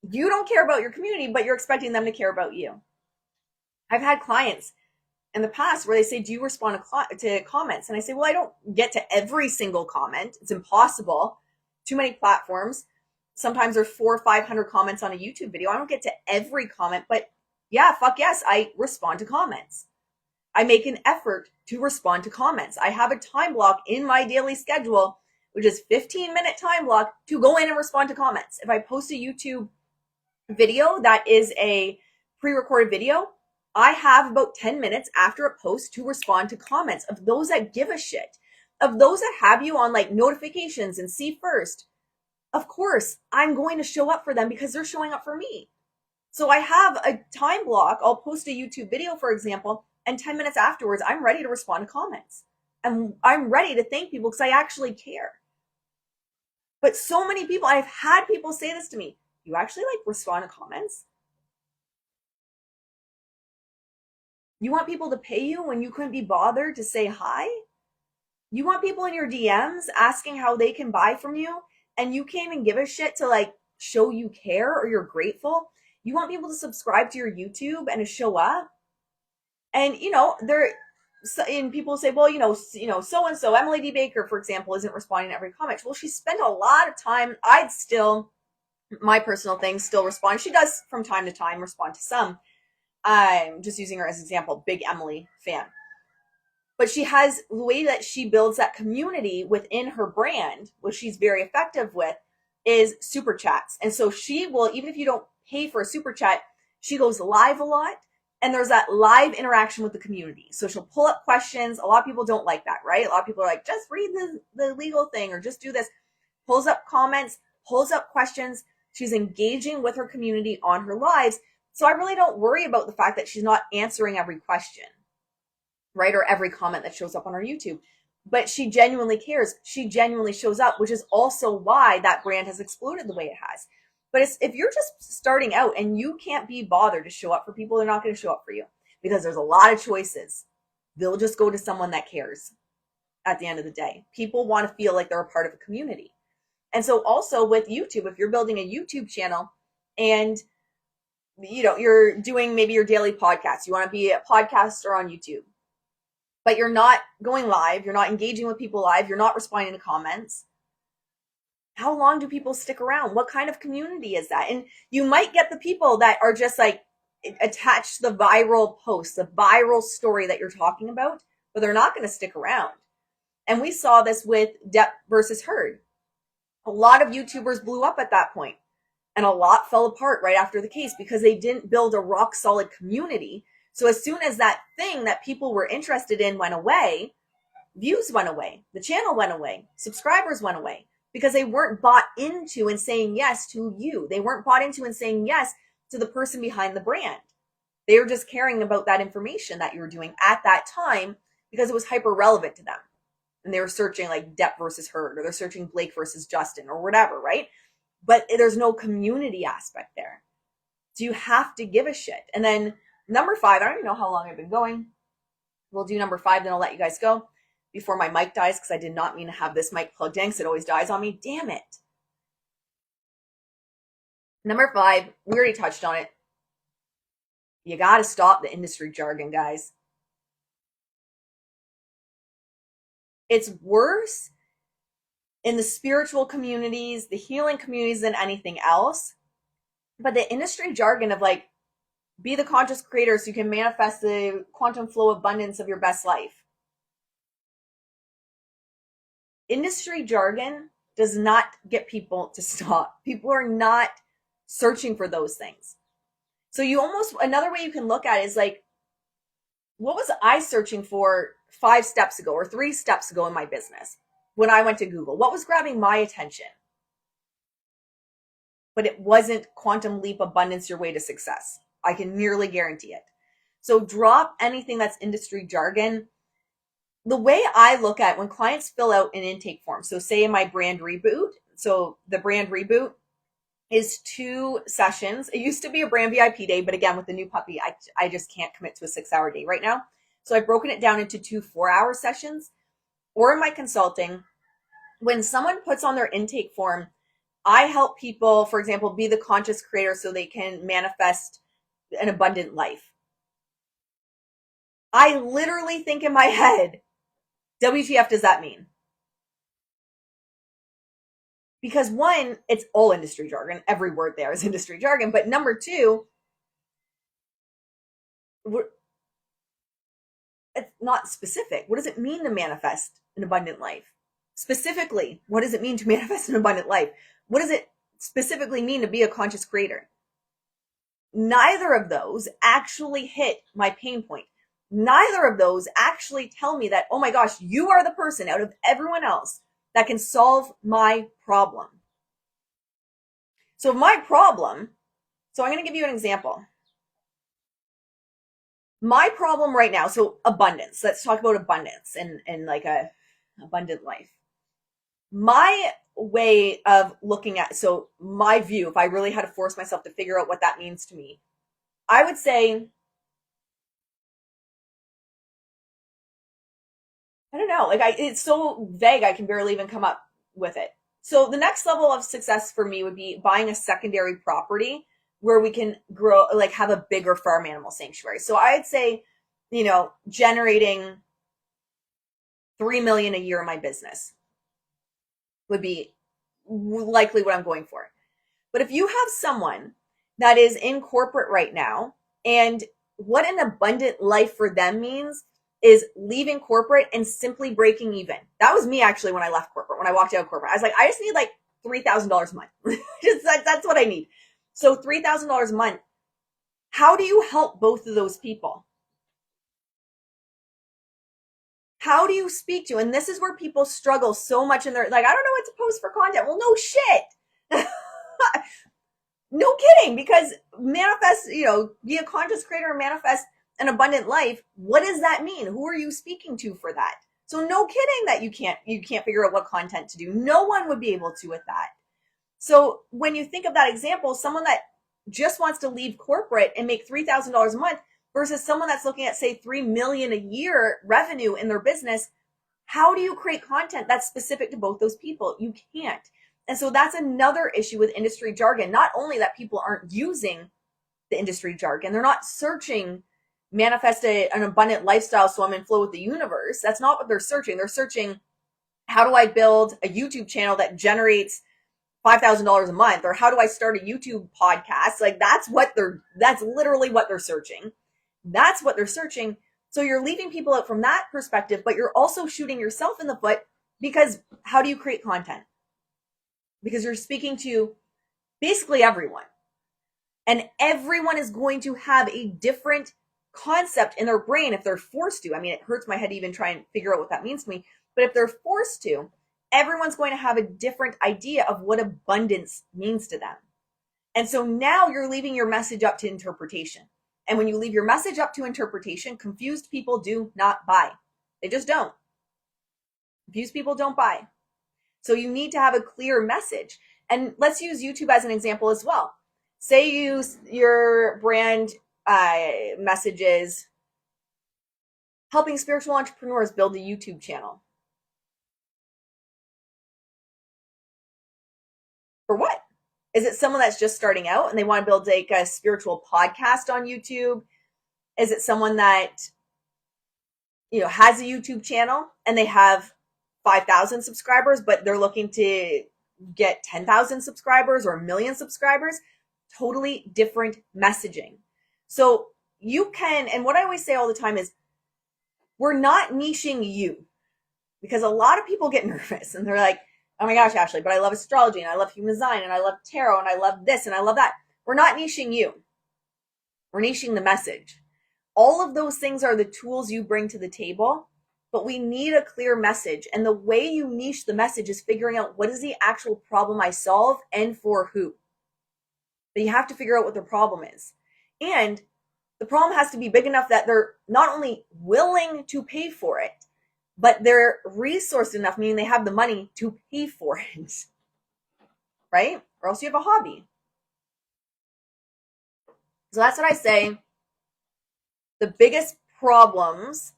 You don't care about your community, but you're expecting them to care about you. I've had clients in the past where they say, do you respond to comments? And I say, well, I don't get to every single comment. It's impossible. Too many platforms. Sometimes there's 400 or 500 comments on a YouTube video. I don't get to every comment, but yeah, fuck yes, I respond to comments. I make an effort to respond to comments. I have a time block in my daily schedule, which is 15-minute time block, to go in and respond to comments. If I post a YouTube video that is a pre-recorded video, I have about 10 minutes after a post to respond to comments of those that give a shit, of those that have you on like notifications and see first. Of course, I'm going to show up for them because they're showing up for me. So I have a time block. I'll post a YouTube video, for example, and 10 minutes afterwards, I'm ready to respond to comments. And I'm ready to thank people because I actually care. But so many people, I've had people say this to me, you actually respond to comments? You want people to pay you when you couldn't be bothered to say hi? You want people in your DMs asking how they can buy from you, and you can't even give a shit to show you care or you're grateful? You want people to subscribe to your YouTube and to show up? And people say, well, so-and-so, Emily D. Baker, for example, isn't responding to every comment. Well, she spent a lot of time. My personal thing, still respond. She does from time to time respond to some. I'm just using her as an example, big Emily fan. But she has the way that she builds that community within her brand, which she's very effective with, is super chats. And so she will, even if you don't pay for a super chat, she goes live a lot. And there's that live interaction with the community. So she'll pull up questions. A lot of people don't like that, right? A lot of people are like, just read the legal thing or just do this. Pulls up comments, pulls up questions. She's engaging with her community on her lives. So I really don't worry about the fact that she's not answering every question, right? Or every comment that shows up on her YouTube. But she genuinely cares. She genuinely shows up, which is also why that brand has exploded the way it has. But if you're just starting out and you can't be bothered to show up for people, they're not going to show up for you because there's a lot of choices. They'll just go to someone that cares at the end of the day. People want to feel like they're a part of a community. And so also with YouTube, if you're building a YouTube channel and you're doing maybe your daily podcast, you want to be a podcaster on YouTube, but you're not going live, you're not engaging with people live, you're not responding to comments. How long do people stick around? What kind of community is that? And you might get the people that are just like attached to the viral post, the viral story that you're talking about, but they're not going to stick around. And we saw this with Depp versus Heard. A lot of YouTubers blew up at that point, and a lot fell apart right after the case because they didn't build a rock solid community. So as soon as that thing that people were interested in went away, views went away, the channel went away, subscribers went away, because they weren't bought into and saying yes to you. They weren't bought into and saying yes to the person behind the brand. They were just caring about that information that you were doing at that time because it was hyper relevant to them. And they were searching like Depp versus Heard, or they're searching Blake versus Justin, or whatever, right? But there's no community aspect there. So you have to give a shit. And then number 5, I don't even know how long I've been going. We'll do number 5, then I'll let you guys go before my mic dies, because I did not mean to have this mic plugged in because it always dies on me. Damn it. Number 5, we already touched on it. You got to stop the industry jargon, guys. It's worse in the spiritual communities, the healing communities than anything else. But the industry jargon of like, be the conscious creator so you can manifest the quantum flow abundance of your best life. Industry jargon does not get people to stop. People are not searching for those things. So another way you can look at it is like, what was I searching for 5 steps ago or 3 steps ago in my business when I went to Google? What was grabbing my attention? But it wasn't quantum leap abundance, your way to success. I can nearly guarantee it. So drop anything that's industry jargon. The way I look at when clients fill out an intake form, so say in my brand reboot, so the brand reboot is 2 sessions. It used to be a brand VIP day, but again, with the new puppy, I just can't commit to a 6-hour day right now. So I've broken it down into 2 4-hour sessions. Or in my consulting, when someone puts on their intake form, I help people, for example, be the conscious creator so they can manifest an abundant life. I literally think in my head, WTF does that mean? Because 1, it's all industry jargon. Every word there is industry jargon. But number 2, it's not specific. What does it mean to manifest an abundant life? Specifically, what does it mean to manifest an abundant life? What does it specifically mean to be a conscious creator? Neither of those actually hit my pain point. Neither of those actually tell me that, oh my gosh, you are the person out of everyone else that can solve my problem. So I'm going to give you an example. My problem right now, so abundance. Let's talk about abundance and like a abundant life. My way of looking at, so my view, if I really had to force myself to figure out what that means to me, I would say, I don't know, it's so vague I can barely even come up with it. So the next level of success for me would be buying a secondary property where we can grow, like have a bigger farm animal sanctuary. So I'd say, generating $3 million a year in my business would be likely what I'm going for. But if you have someone that is in corporate right now, and what an abundant life for them means is leaving corporate and simply breaking even. That was me actually when I left corporate, when I walked out of corporate. I was like, I just need like $3,000 a month. That's what I need. So $3,000 a month. How do you help both of those people? How do you speak to? And this is where people struggle so much, and they're like, I don't know what to post for content. Well, no shit. No kidding, because manifest, be a conscious creator and manifest an abundant life. What does that mean? Who are you speaking to for that? So no kidding that you can't figure out what content to do. No one would be able to with that. So when you think of that example, someone that just wants to leave corporate and make $3,000 a month versus someone that's looking at, say, 3 million a year revenue in their business, how do you create content that's specific to both those people? You can't. And so that's another issue with industry jargon. Not only that people aren't using the industry jargon, they're not searching manifest an abundant lifestyle so I'm in flow with the universe. That's not what they're searching. They're searching, how do I build a YouTube channel that generates $5,000 a month? Or how do I start a YouTube podcast? Like that's literally what they're searching. That's what they're searching. So you're leaving people out from that perspective, but you're also shooting yourself in the foot, because how do you create content? Because you're speaking to basically everyone. And everyone is going to have a different concept in their brain if they're forced to. I mean, it hurts my head to even try and figure out what that means to me. But if they're forced to, everyone's going to have a different idea of what abundance means to them. And so now you're leaving your message up to interpretation. And when you leave your message up to interpretation, confused people do not buy. They just don't. Confused people don't buy. So you need to have a clear message. And let's use YouTube as an example as well. Say your brand message is helping spiritual entrepreneurs build a YouTube channel. For what? Is it someone that's just starting out and they want to build like a spiritual podcast on YouTube? Is it someone that, has a YouTube channel and they have 5,000 subscribers, but they're looking to get 10,000 subscribers or 1 million subscribers? Totally different messaging. So you can, and what I always say all the time is, we're not niching you, because a lot of people get nervous and they're like, oh my gosh, Ashley, but I love astrology and I love human design and I love tarot and I love this and I love that. We're not niching you. We're niching the message. All of those things are the tools you bring to the table, but we need a clear message. And the way you niche the message is figuring out, what is the actual problem I solve and for who? But you have to figure out what the problem is. And the problem has to be big enough that they're not only willing to pay for it, but they're resourced enough, meaning they have the money to pay for it, right? Or else you have a hobby. So that's what I say. The biggest problems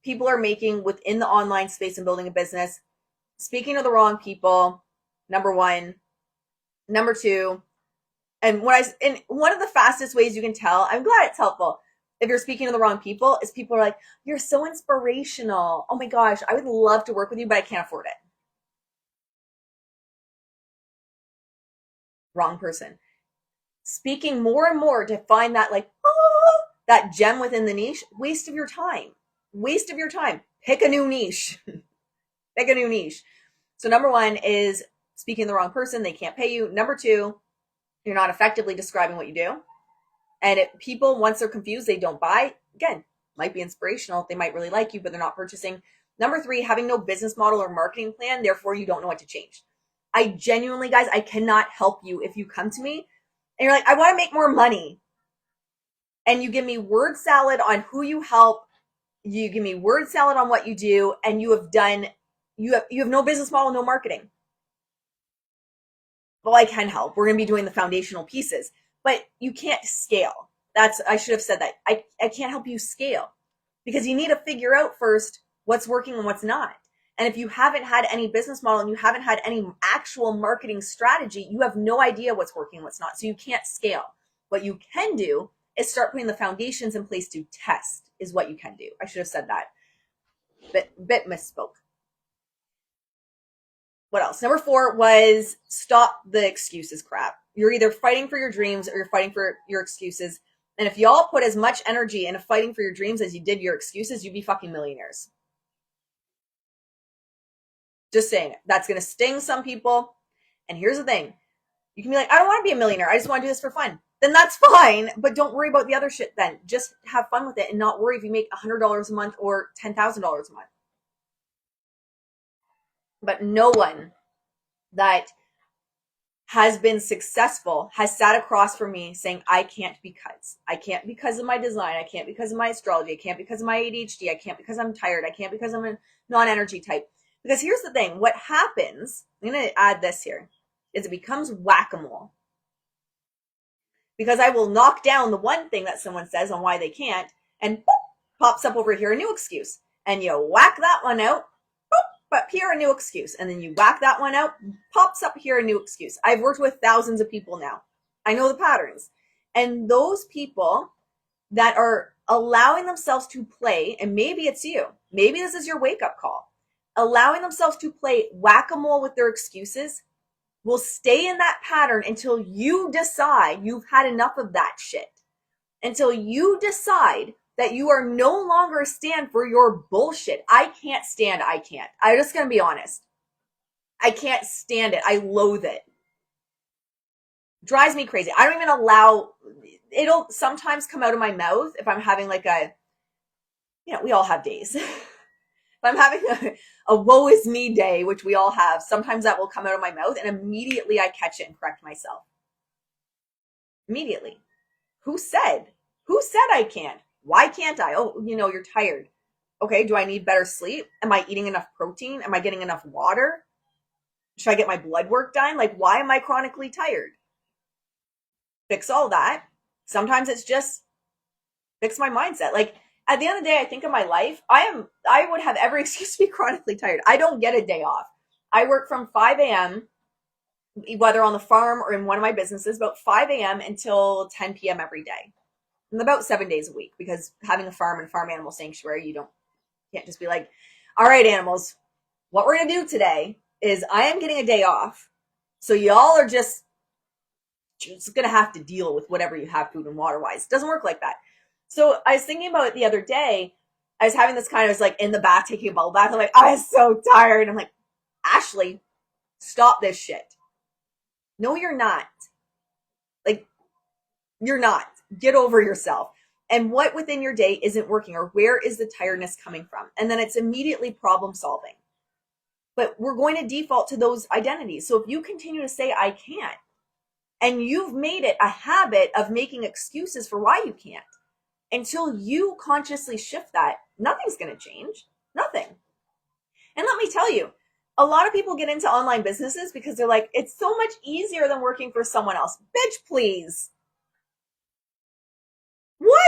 people are making within the online space and building a business, speaking to the wrong people, number one. Number two, and one of the fastest ways you can tell, I'm glad it's helpful, if you're speaking to the wrong people, is people are like, you're so inspirational. Oh my gosh, I would love to work with you, but I can't afford it. Wrong person. Speaking more and more to find that that gem within the niche, waste of your time. Waste of your time. Pick a new niche. Pick a new niche. So number one is speaking to the wrong person. They can't pay you. Number two, you're not effectively describing what you do. And people, once they're confused, they don't buy. Again, might be inspirational. They might really like you, but they're not purchasing. Number three, having no business model or marketing plan. Therefore, you don't know what to change. I genuinely, guys, I cannot help you if you come to me and you're like, I want to make more money. And you give me word salad on who you help. You give me word salad on what you do. And you have no business model, no marketing. Well, I can help. We're going to be doing the foundational pieces, but you can't scale. I should have said that. I can't help you scale, because you need to figure out first what's working and what's not. And if you haven't had any business model and you haven't had any actual marketing strategy, you have no idea what's working and what's not. So you can't scale. What you can do is start putting the foundations in place to test, is what you can do. I should have said that. Bit misspoke. What else? Number 4 was stop the excuses crap. You're either fighting for your dreams or you're fighting for your excuses. And if y'all put as much energy into fighting for your dreams as you did your excuses, you'd be fucking millionaires. Just saying it. That's going to sting some people. And here's the thing. You can be like, I don't want to be a millionaire. I just want to do this for fun. then that's fine. But don't worry about the other shit then. Just have fun with it and not worry if you make $100 a month or $10,000 a month. But no one that has been successful has sat across from me saying, I can't because of my design. I can't because of my astrology. I can't because of my ADHD. I can't because I'm tired. I can't because I'm a non-energy type. Because here's the thing. What happens, I'm going to add this here, is it becomes whack-a-mole. Because I will knock down the one thing that someone says on why they can't, and boop, pops up over here a new excuse. And you whack that one out, boop, but here a new excuse. And then you whack that one out, pops up here a new excuse. I've worked with thousands of people now. I know the patterns. And those people that are allowing themselves to play, and maybe it's you, maybe this is your wake-up call, allowing themselves to play whack-a-mole with their excuses will stay in that pattern until you decide you've had enough of that shit. Until you decide that you are no longer a stand for your bullshit. I can't stand I can't. I'm just going to be honest. I can't stand it. I loathe it. Drives me crazy. I don't even allow, it'll sometimes come out of my mouth if I'm having like a, we all have days. If I'm having a woe is me day, which we all have, sometimes that will come out of my mouth and immediately I catch it and correct myself. Immediately. Who said I can't? Why can't I? Oh, you're tired. Okay, do I need better sleep? Am I eating enough protein? Am I getting enough water? Should I get my blood work done? Like, why am I chronically tired? Fix all that. Sometimes it's just fix my mindset. Like, at the end of the day, I think of my life, I would have every excuse to be chronically tired. I don't get a day off. I work from 5 a.m., whether on the farm or in one of my businesses, about 5 a.m. until 10 p.m. every day. And about 7 days a week, because having a farm and farm animal sanctuary, you can't just be like, all right, animals, what we're going to do today is I am getting a day off. So y'all are just going to have to deal with whatever you have food and water wise. It doesn't work like that. So I was thinking about it the other day. I was having this I was like in the bath, taking a bubble bath. I'm like, I'm so tired. I'm like, Ashley, stop this shit. No, you're not. Like, you're not. Get over yourself. And what within your day isn't working, or where is the tiredness coming from? And then it's immediately problem solving. But we're going to default to those identities. So if you continue to say, I can't, and you've made it a habit of making excuses for why you can't, until you consciously shift that, nothing's going to change. Nothing. And let me tell you, a lot of people get into online businesses because they're like, it's so much easier than working for someone else. Bitch, please. What?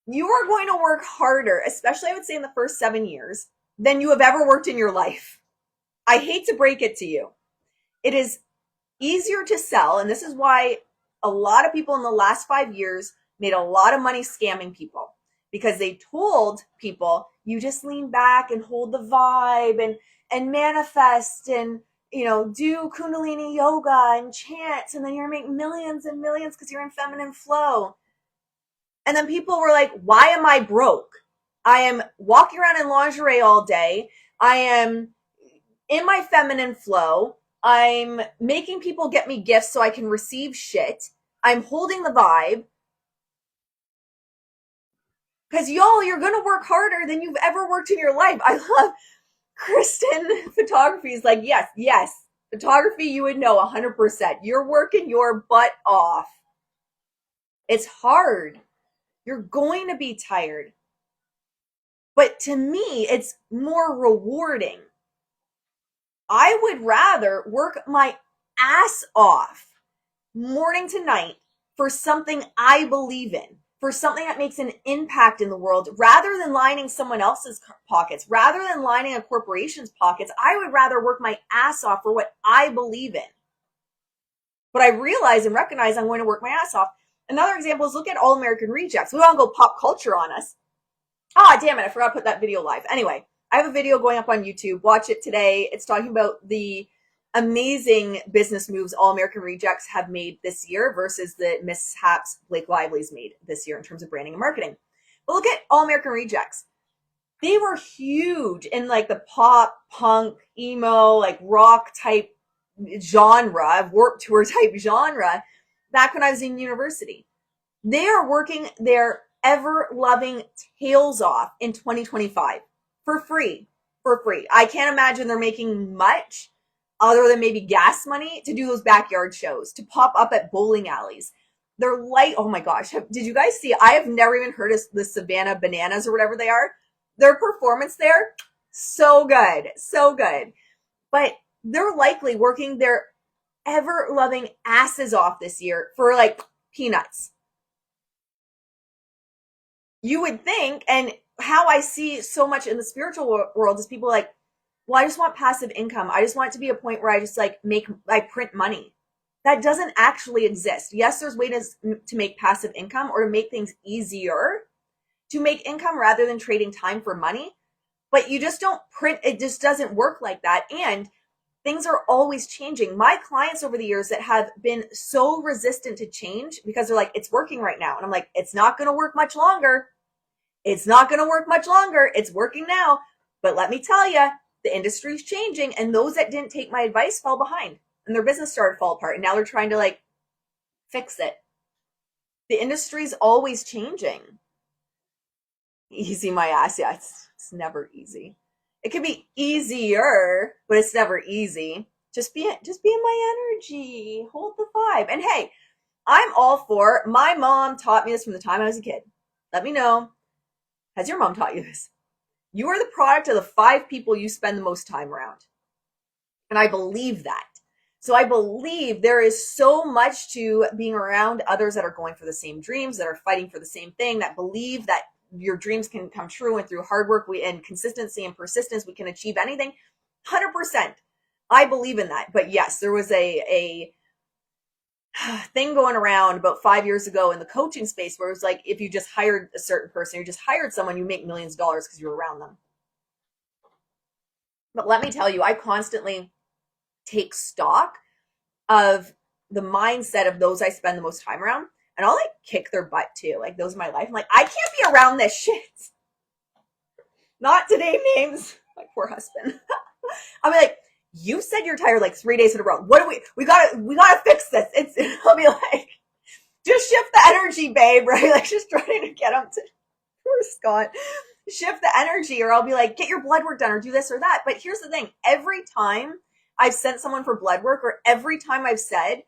You are going to work harder, especially I would say in the first 7 years, than you have ever worked in your life. I hate to break it to you. It is easier to sell, and this is why a lot of people in the last 5 years made a lot of money scamming people, because they told people, you just lean back and hold the vibe and manifest and, do Kundalini yoga and chant, and then you're going to make millions and millions because you're in feminine flow. And then people were like, why am I broke? I am walking around in lingerie all day. I am in my feminine flow. I'm making people get me gifts so I can receive shit. I'm holding the vibe. Because y'all, you're going to work harder than you've ever worked in your life. I love Kristen Photography is like, yes. Photography, you would know 100%. You're working your butt off. It's hard. You're going to be tired. But to me, it's more rewarding. I would rather work my ass off morning to night for something I believe in, for something that makes an impact in the world, rather than lining someone else's pockets, rather than lining a corporation's pockets. I would rather work my ass off for what I believe in. But I realize and recognize I'm going to work my ass off. Another example is look at All American Rejects. We want to go pop culture on us. Ah, damn it, I forgot to put that video live. Anyway, I have a video going up on YouTube. Watch it today. It's talking about the amazing business moves All American Rejects have made this year versus the mishaps Blake Lively's made this year in terms of branding and marketing. But look at All American Rejects. They were huge in like the pop, punk, emo, like rock type genre, Warped Tour type genre. back when I was in university. They are working their ever-loving tails off in 2025 for free. For free. I can't imagine they're making much other than maybe gas money to do those backyard shows, to pop up at bowling alleys. They're like, oh my gosh, did you guys see? I have never even heard of the Savannah Bananas or whatever they are. Their performance there, so good, so good. But they're likely working their ever-loving asses off this year for like peanuts. You would think, and how I see so much in the spiritual world is people like, well, I just want passive income. I just want it to be a point where I just like I print money. That doesn't actually exist. Yes, there's ways to make passive income or to make things easier to make income rather than trading time for money. But you just don't print. It just doesn't work like that. And things are always changing. My clients over the years that have been so resistant to change because they're like, it's working right now. And I'm like, it's not going to work much longer. It's not going to work much longer. It's working now. But let me tell you, the industry's changing, and those that didn't take my advice fell behind and their business started to fall apart. And now they're trying to like fix it. The industry's always changing. Easy my ass. Yeah, it's never easy. It could be easier, but it's never easy. Just be in my energy. Hold the vibe. And hey, I'm all for, my mom taught me this from the time I was a kid. Let me know. Has your mom taught you this? You are the product of the 5 people you spend the most time around. And I believe that. So I believe there is so much to being around others that are going for the same dreams, that are fighting for the same thing, that believe that your dreams can come true, and through hard work and consistency and persistence, we can achieve anything. 100%. I believe in that. But yes, there was a thing going around about 5 years ago in the coaching space where it was like, if you just hired a certain person, you just hired someone, you make millions of dollars because you're around them. But let me tell you, I constantly take stock of the mindset of those I spend the most time around, and I'll like kick their butt too. Like, those in my life, I'm like, I can't be around this shit. Not to name names. My poor husband. I'll be like, you said you're tired like 3 days in a row. What do we gotta fix this. I'll be like, just shift the energy, babe, right? Like, just trying to get him to, poor Scott, shift the energy, or I'll be like, get your blood work done, or do this or that. But here's the thing. Every time I've sent someone for blood work, or every time I've said,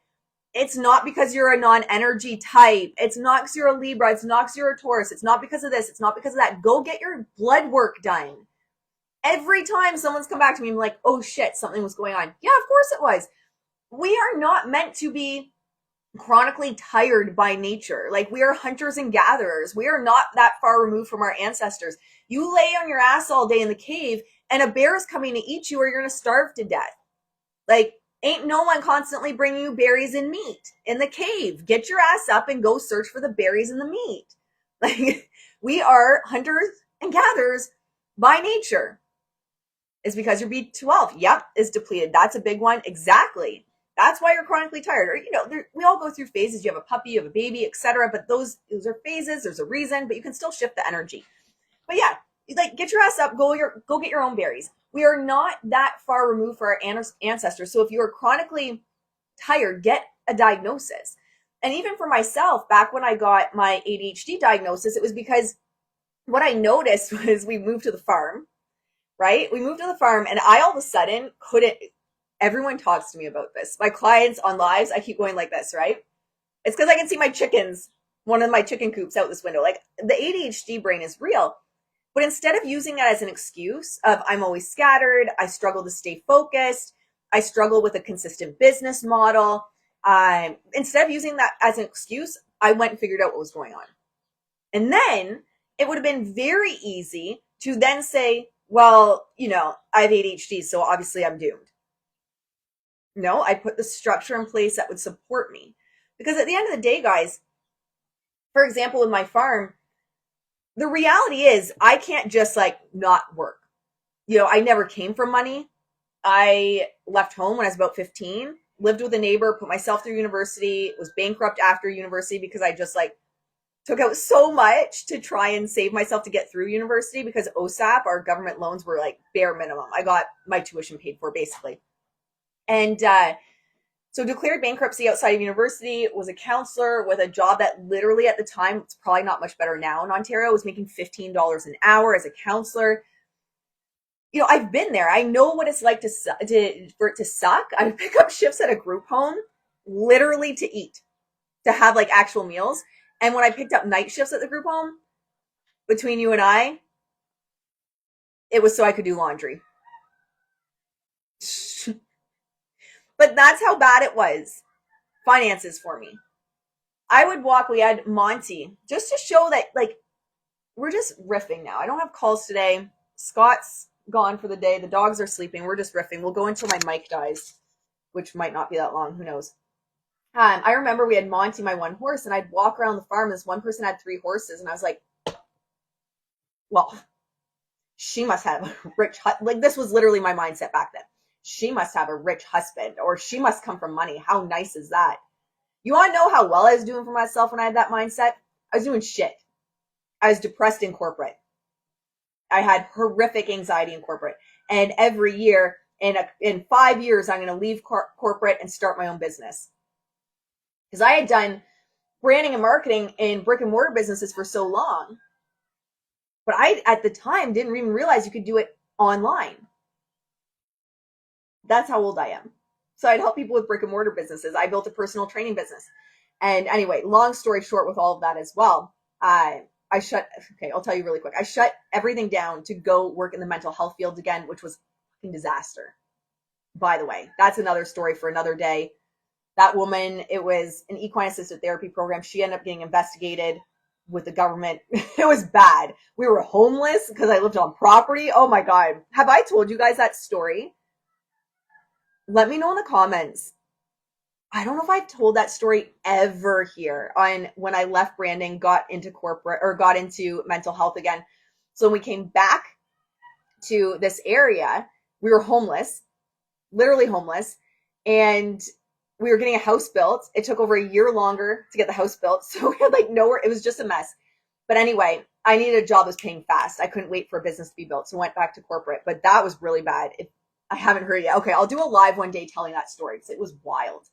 it's not because you're a non-energy type. It's not because you're a Libra. It's not because you're a Taurus. It's not because of this. It's not because of that. Go get your blood work done. Every time someone's come back to me, I'm like, oh shit, something was going on. Yeah, of course it was. We are not meant to be chronically tired by nature. Like, we are hunters and gatherers. We are not that far removed from our ancestors. You lay on your ass all day in the cave and a bear is coming to eat you, or you're going to starve to death. Like, ain't no one constantly bringing you berries and meat in the cave. Get your ass up and go search for the berries and the meat. Like, we are hunters and gatherers by nature. It's because your B12, yep, is depleted. That's a big one. Exactly. That's why you're chronically tired. Or, we all go through phases. You have a puppy, you have a baby, etc. But those are phases. There's a reason, but you can still shift the energy. But yeah, like, get your ass up, go get your own berries. We are not that far removed for our ancestors. So if you are chronically tired, get a diagnosis. And even for myself, back when I got my ADHD diagnosis, it was because what I noticed was we moved to the farm, right? We moved to the farm, and I all of a sudden couldn't, everyone talks to me about this. My clients on lives, I keep going like this, right? It's because I can see my chickens, one of my chicken coops out this window. Like, the ADHD brain is real. But instead of using that as an excuse of, I'm always scattered, I struggle to stay focused, I struggle with a consistent business model, instead of using that as an excuse, I went and figured out what was going on. And then it would have been very easy to then say, well, I have ADHD, so obviously I'm doomed. No, I put the structure in place that would support me. Because at the end of the day, guys, for example, in my farm, the reality is I can't just like not work. I never came from money. I left home when I was about 15, lived with a neighbor, put myself through university, was bankrupt after university because I just like took out so much to try and save myself to get through university, because OSAP, our government loans, were like bare minimum. I got my tuition paid for basically. And So declared bankruptcy outside of university, was a counselor with a job that literally at the time, it's probably not much better now in Ontario, was making $15 an hour as a counselor. You know, I've been there. I know what it's like for it to suck. I pick up shifts at a group home literally to eat, to have like actual meals. And when I picked up night shifts at the group home, between you and I, it was so I could do laundry. But that's how bad it was. Finances for me. I would walk, we had Monty, just to show that, like, we're just riffing now. I don't have calls today. Scott's gone for the day. The dogs are sleeping. We're just riffing. We'll go until my mic dies, which might not be that long. Who knows? I remember we had Monty, my one horse, and I'd walk around the farm. This one person had 3 horses, and I was like, well, she must have a rich, like, this was literally my mindset back then. She must have a rich husband, or she must come from money. How nice is that? You want to know how well I was doing for myself when I had that mindset? I was doing shit. I was depressed in corporate. I had horrific anxiety in corporate. And every year, in 5 years, I'm going to leave corporate and start my own business. Because I had done branding and marketing in brick and mortar businesses for so long. But I, at the time, didn't even realize you could do it online. That's how old I am. So I'd help people with brick and mortar businesses. I built a personal training business. And anyway, long story short with all of that as well, I'll tell you really quick. I shut everything down to go work in the mental health field again, which was a fucking disaster. By the way, that's another story for another day. That woman, it was an equine assisted therapy program. She ended up getting investigated with the government. It was bad. We were homeless because I lived on property. Oh my God. Have I told you guys that story? Let me know in the comments. I don't know if I've told that story ever here on when I left branding, got into corporate or got into mental health again. So when we came back to this area, we were homeless, literally homeless, and we were getting a house built. It took over a year longer to get the house built. So we had like nowhere. It was just a mess. But anyway, I needed a job that was paying fast. I couldn't wait for a business to be built. So I went back to corporate, but that was really bad. I haven't heard it yet. Okay, I'll do a live one day telling that story because it was wild.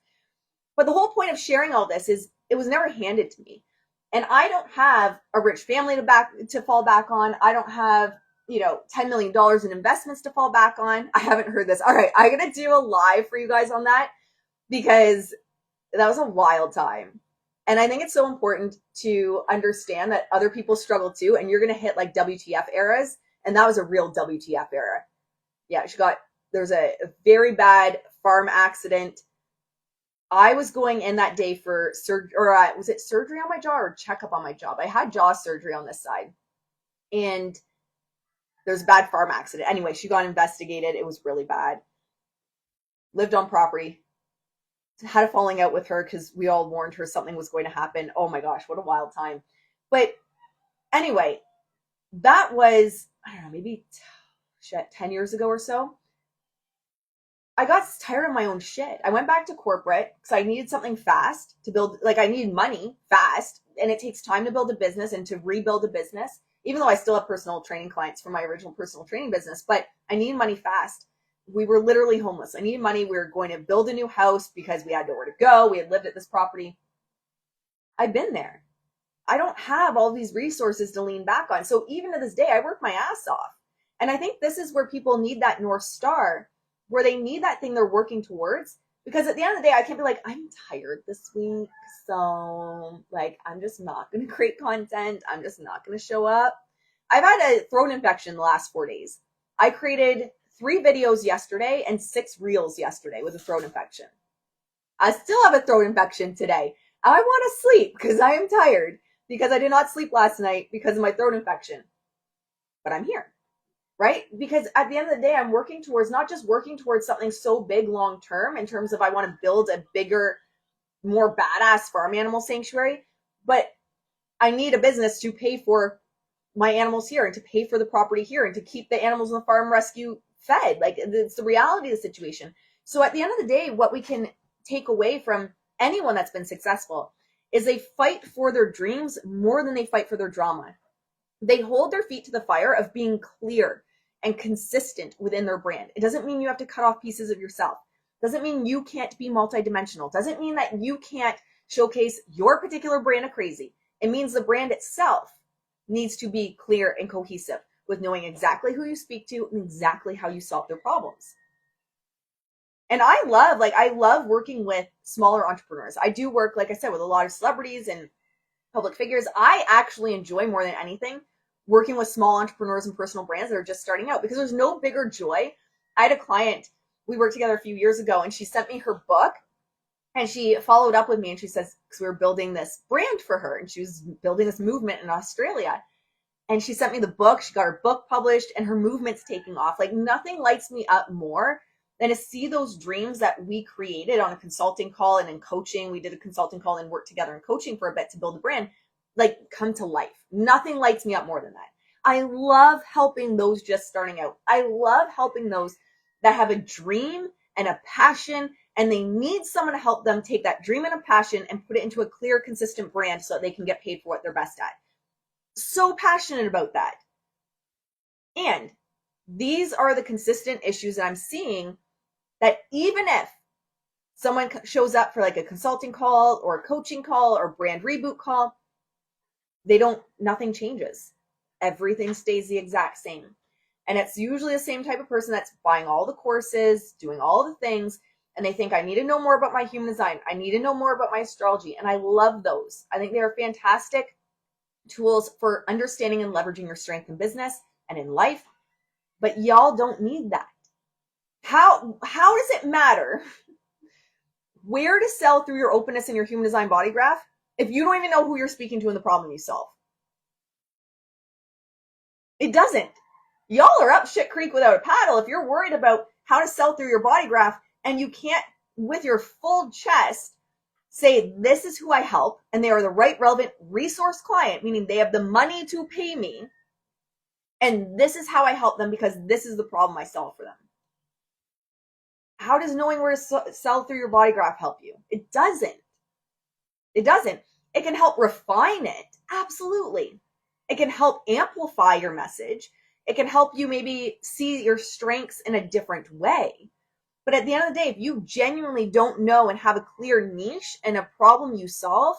But the whole point of sharing all this is it was never handed to me. And I don't have a rich family to fall back on. I don't have, $10 million in investments to fall back on. I haven't heard this. All right, I'm going to do a live for you guys on that because that was a wild time. And I think it's so important to understand that other people struggle too. And you're going to hit like WTF eras. And that was a real WTF era. Yeah, there's a very bad farm accident. I was going in that day for surgery, or was it surgery on my jaw or checkup on my jaw? I had jaw surgery on this side. And there's a bad farm accident. Anyway, she got investigated. It was really bad. Lived on property. Had a falling out with her because we all warned her something was going to happen. Oh my gosh, what a wild time. But anyway, that was, I don't know, maybe 10 years ago or so. I got tired of my own shit. I went back to corporate because I needed something fast to build. Like I needed money fast, and it takes time to build a business and to rebuild a business, even though I still have personal training clients from my original personal training business, but I needed money fast. We were literally homeless. I needed money. We were going to build a new house because we had nowhere to go. We had lived at this property. I've been there. I don't have all these resources to lean back on. So even to this day, I work my ass off. And I think this is where people need that North Star, where they need that thing they're working towards. Because at the end of the day, I can't be like, I'm tired this week. So like, I'm just not going to create content. I'm just not going to show up. I've had a throat infection the last 4 days. I created 3 videos yesterday and 6 reels yesterday with a throat infection. I still have a throat infection today. I want to sleep because I am tired because I did not sleep last night because of my throat infection. But I'm here, right? Because at the end of the day, I'm working towards not just working towards something so big long term in terms of I want to build a bigger, more badass farm animal sanctuary, but I need a business to pay for my animals here and to pay for the property here and to keep the animals in the farm rescue fed. Like it's the reality of the situation. So at the end of the day, what we can take away from anyone that's been successful is they fight for their dreams more than they fight for their drama. They hold their feet to the fire of being clear and consistent within their brand. It doesn't mean you have to cut off pieces of yourself. Doesn't mean you can't be multidimensional. Doesn't mean that you can't showcase your particular brand of crazy. It means the brand itself needs to be clear and cohesive with knowing exactly who you speak to and exactly how you solve their problems. And I love working with smaller entrepreneurs. I do work, like I said, with a lot of celebrities and public figures. I actually enjoy more than anything working with small entrepreneurs and personal brands that are just starting out, because there's no bigger joy. I had a client, we worked together a few years ago, and she sent me her book, and she followed up with me, and she says, because we were building this brand for her, and she was building this movement in Australia. And she sent me the book, she got her book published, and her movement's taking off. Like, nothing lights me up more than to see those dreams that we created on a consulting call and in coaching. We did a consulting call and worked together in coaching for a bit to build a brand, like, come to life. Nothing lights me up more than that. I love helping those just starting out. I love helping those that have a dream and a passion, and they need someone to help them take that dream and a passion and put it into a clear, consistent brand so that they can get paid for what they're best at. So passionate about that. And these are the consistent issues that I'm seeing, that even if someone shows up for like a consulting call or a coaching call or brand reboot call, nothing changes. Everything stays the exact same. And it's usually the same type of person that's buying all the courses, doing all the things, and they think, I need to know more about my human design. I need to know more about my astrology. And I love those. I think they are fantastic tools for understanding and leveraging your strength in business and in life. But y'all don't need that. How does it matter where to sell through your openness and your human design body graph if you don't even know who you're speaking to in the problem you solve? It doesn't. Y'all are up shit creek without a paddle if you're worried about how to sell through your body graph and you can't, with your full chest, say, this is who I help, and they are the right relevant resource client, meaning they have the money to pay me, and this is how I help them because this is the problem I solve for them. How does knowing where to sell through your body graph help you? It doesn't. It doesn't. It can help refine it. Absolutely. It can help amplify your message. It can help you maybe see your strengths in a different way. But at the end of the day, if you genuinely don't know and have a clear niche and a problem you solve,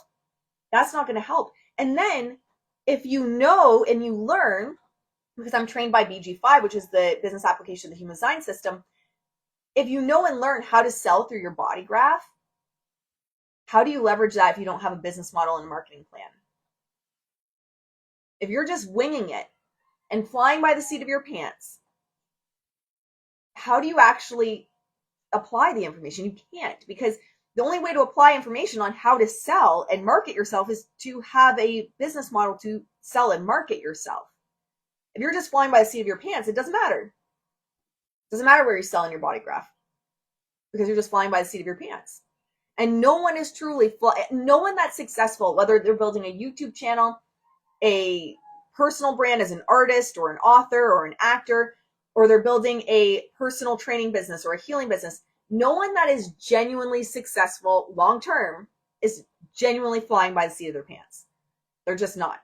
that's not going to help. And then if you know and you learn, because I'm trained by BG5, which is the business application of the human design system, if you know and learn how to sell through your body graph, how do you leverage that if you don't have a business model and a marketing plan? If you're just winging it and flying by the seat of your pants, how do you actually apply the information? You can't, because the only way to apply information on how to sell and market yourself is to have a business model to sell and market yourself. If you're just flying by the seat of your pants, it doesn't matter. It doesn't matter where you sell in your body graph, because you're just flying by the seat of your pants. And no one is truly, no one that's successful, whether they're building a YouTube channel, a personal brand as an artist or an author or an actor, or they're building a personal training business or a healing business, no one that is genuinely successful long-term is genuinely flying by the seat of their pants. They're just not.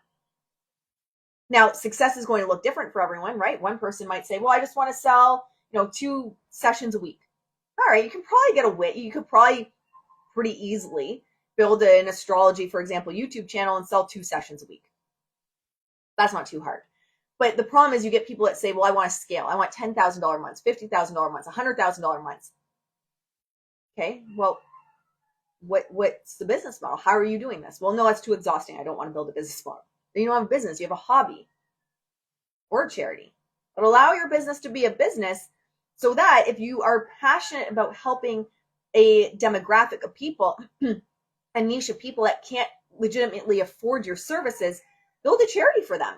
Now, success is going to look different for everyone, right? One person might say, well, I just want to sell, 2 sessions a week. All right, you can probably you could probably pretty easily build an astrology, for example, YouTube channel and sell 2 sessions a week. That's not too hard. But the problem is you get people that say, well, I want to scale. I want $10,000 months, $50,000 months, $100,000 months. Okay, well, what's the business model? How are you doing this? Well, no, that's too exhausting. I don't want to build a business model. Then you don't have a business. You have a hobby or a charity. But allow your business to be a business so that if you are passionate about helping a demographic of people, a niche of people that can't legitimately afford your services, build a charity for them.